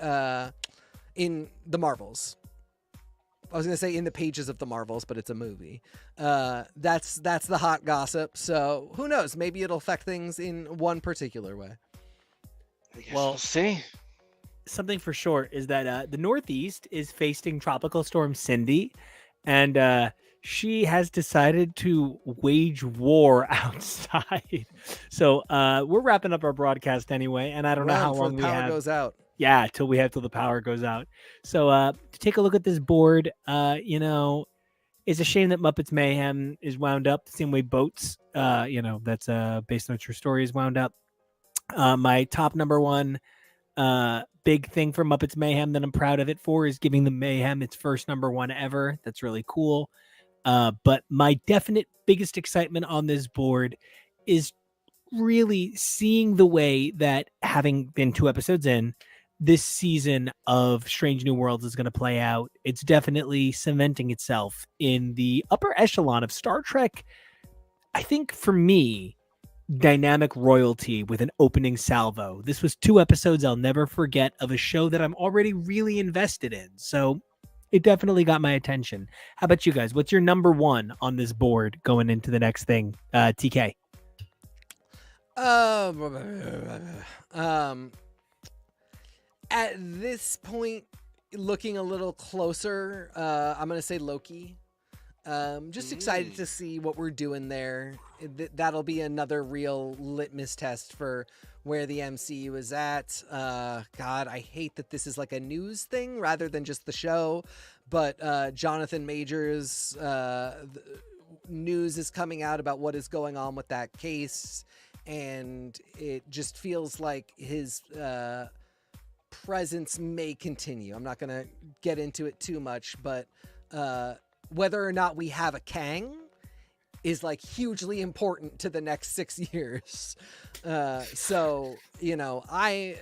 Marvels. I was gonna say in the pages of the Marvels, but it's a movie. That's the hot gossip. So who knows? Maybe it'll affect things in one particular way. I guess Well, we'll see. something for sure is that the Northeast is facing Tropical Storm Cindy, and she has decided to wage war outside. So we're wrapping up our broadcast anyway, and I don't know Run how before long the we power have. goes out. Yeah, till the power goes out. So to take a look at this board, it's a shame that Muppets Mayhem is wound up the same way Boats, that's based on a true story, is wound up. My top number one big thing for Muppets Mayhem that I'm proud of it for is giving the Mayhem its first number one ever. That's really cool. But my definite biggest excitement on this board is really seeing the way that, having been 2 episodes in, this season of Strange New Worlds is going to play out. It's definitely cementing itself in the upper echelon of Star Trek. I think for me, dynamic royalty with an opening salvo. This was 2 episodes I'll never forget of a show that I'm already really invested in. So it definitely got my attention. How about you guys? What's your number one on this board going into the next thing? TK. At this point, looking a little closer, I'm gonna say Loki. Just excited to see what we're doing there. That'll be another real litmus test for where the MCU is at. God, I hate that this is like a news thing rather than just the show. But Jonathan Majors, news is coming out about what is going on with that case, and it just feels like his presence may continue. I'm not gonna get into it too much, but whether or not we have a Kang is like hugely important to the next 6 years. So I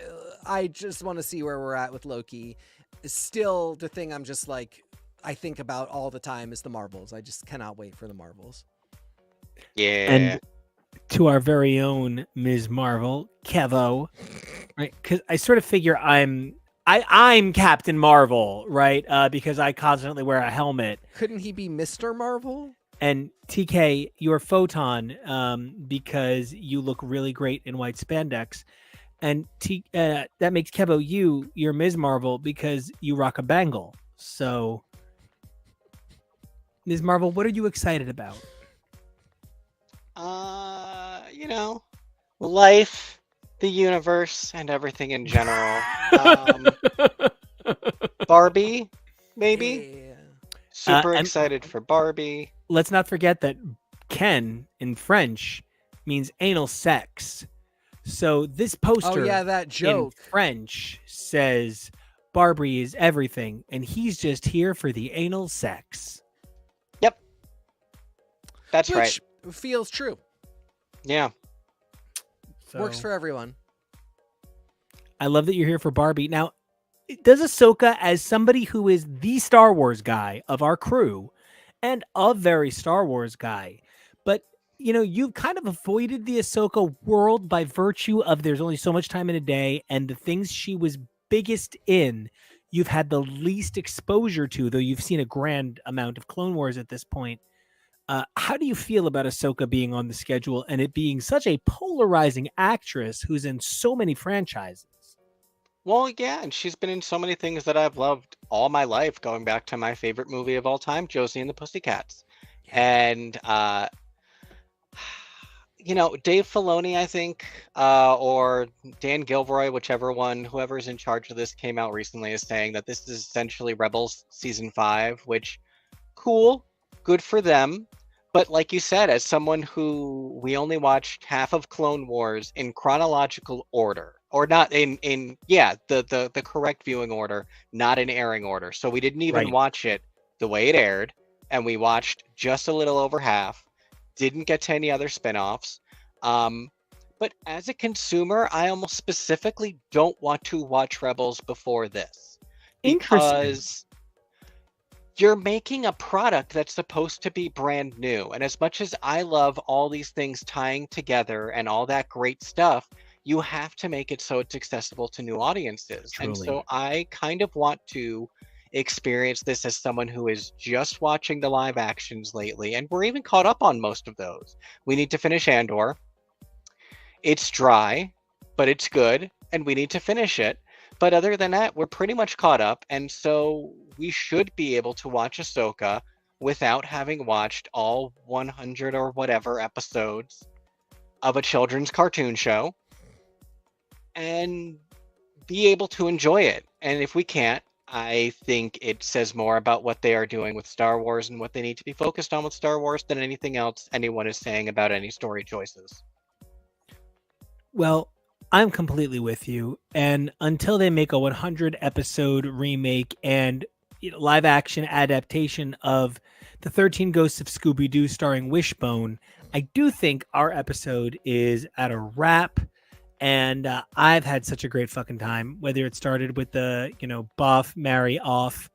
just want to see where we're at with Loki. Still, the thing I'm just like, I think about all the time is the Marvels. I just cannot wait for the Marvels. Yeah. And to our very own Ms. Marvel, Kevo, right? Because I sort of figure I'm Captain Marvel, right? Because I constantly wear a helmet. Couldn't he be Mr. Marvel? And TK, you're Photon, because you look really great in white spandex. And that makes Kevo you're Ms. Marvel because you rock a bangle. So, Ms. Marvel, what are you excited about? Life, the universe, and everything in general. Barbie, maybe. Yeah. Super and- excited for Barbie. Let's not forget that Ken in French means anal sex. So this poster Oh yeah, that in joke. French says Barbie is everything, and he's just here for the anal sex. Yep. That's Which right. feels true. Yeah. So, Works for everyone. I love that you're here for Barbie. Now, does Ahsoka, as somebody who is the Star Wars guy of our crew and a very Star Wars guy, but you've kind of avoided the Ahsoka world by virtue of there's only so much time in a day, and the things she was biggest in, you've had the least exposure to, though you've seen a grand amount of Clone Wars at this point. How do you feel about Ahsoka being on the schedule and it being such a polarizing actress who's in so many franchises? Well, yeah, and she's been in so many things that I've loved all my life, going back to my favorite movie of all time, Josie and the Pussycats. And Dave Filoni, I think, or Dan Gilroy, whichever one, whoever's in charge of this, came out recently as saying that this is essentially Rebels season 5, which cool, good for them. But like you said, as someone who we only watched half of Clone Wars in chronological order, or not the correct viewing order, not in airing order. So we didn't even Right. watch it the way it aired, and we watched just a little over half. Didn't get to any other spin-offs. But as a consumer, I almost specifically don't want to watch Rebels before this. Interesting. Because you're making a product that's supposed to be brand new. And as much as I love all these things tying together and all that great stuff, you have to make it so it's accessible to new audiences. And Truly. so I kind of want to experience this as someone who is just watching the live actions lately. And we're even caught up on most of those. We need to finish Andor. It's dry, but it's good. And we need to finish it. But other than that, we're pretty much caught up, and so we should be able to watch Ahsoka without having watched all 100 or whatever episodes of a children's cartoon show and be able to enjoy it. And if we can't, I think it says more about what they are doing with Star Wars and what they need to be focused on with Star Wars than anything else anyone is saying about any story choices. Well, I'm completely with you. And until they make a 100 episode remake and live action adaptation of The 13 Ghosts of Scooby-Doo starring Wishbone, I do think our episode is at a wrap. And I've had such a great fucking time, whether it started with the, boff, marry, off,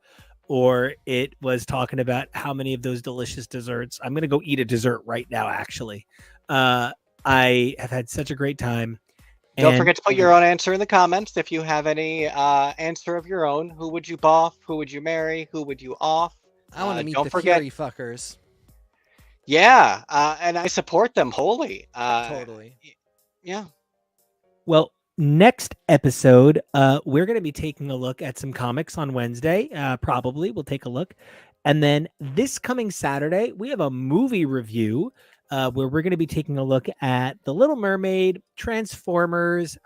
or it was talking about how many of those delicious desserts. I'm going to go eat a dessert right now, actually. I have had such a great time. Don't forget to put your own answer in the comments. If you have any answer of your own, who would you boff? Who would you marry? Who would you off? I want to meet don't the forget... Fury fuckers. Yeah, and I support them wholly. Totally. Yeah. Well, next episode, we're going to be taking a look at some comics on Wednesday. Probably we'll take a look. And then this coming Saturday, we have a movie review where we're going to be taking a look at The Little Mermaid, Transformers,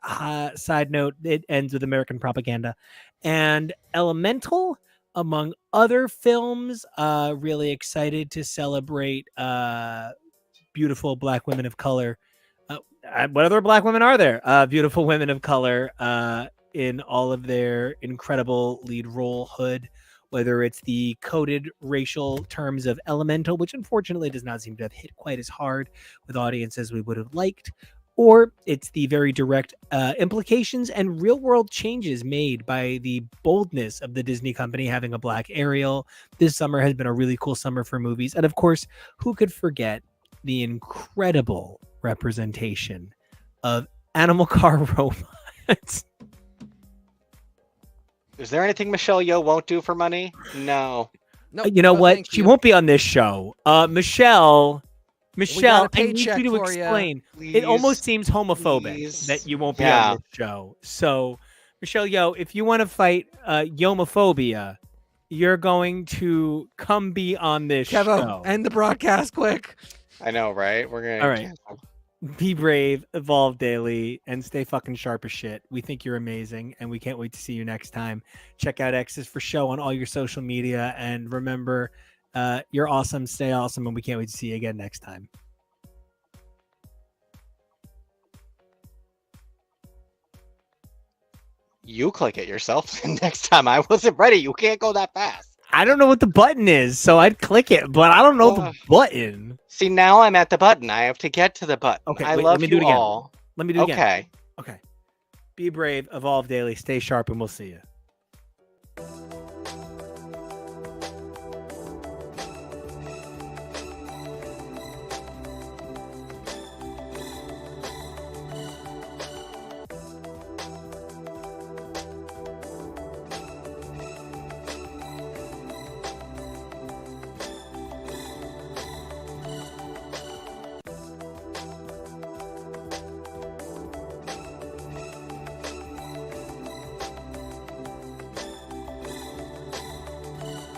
side note, it ends with American Propaganda, and Elemental, among other films. Really excited to celebrate beautiful Black women of color. What other Black women are there? Beautiful women of color in all of their incredible lead role hood. Whether it's the coded racial terms of Elemental, which unfortunately does not seem to have hit quite as hard with audience as we would have liked, or it's the very direct implications and real world changes made by the boldness of the Disney company having a Black Ariel. This summer has been a really cool summer for movies. And of course, who could forget the incredible representation of animal car robots? Is there anything Michelle Yeoh won't do for money? No. Nope, You know no, what? thank She you. won't be on this show. Michelle, got a I need paycheck you to for ya. explain. Please, It almost seems homophobic please. that you won't be Yeah. on this show. So, Michelle Yeoh, if you want to fight yomophobia, you're going to come be on this Kevo, show. end the broadcast quick. I know, right? We're gonna All right. cancel. Be brave, evolve daily, and stay fucking sharp as shit. We think you're amazing, and we can't wait to see you next time. Check out X's for Show on all your social media, and remember, you're awesome, stay awesome, and we can't wait to see you again next time. You click it yourself next time. I wasn't ready. You can't go that fast. I don't know what the button is, so I'd click it, but I don't know the button. See, now I'm at the button. I have to get to the button. Okay, I wait, love let me do you it again. all. Let me do it again. Okay. Okay. Be brave, evolve daily, stay sharp, and we'll see you.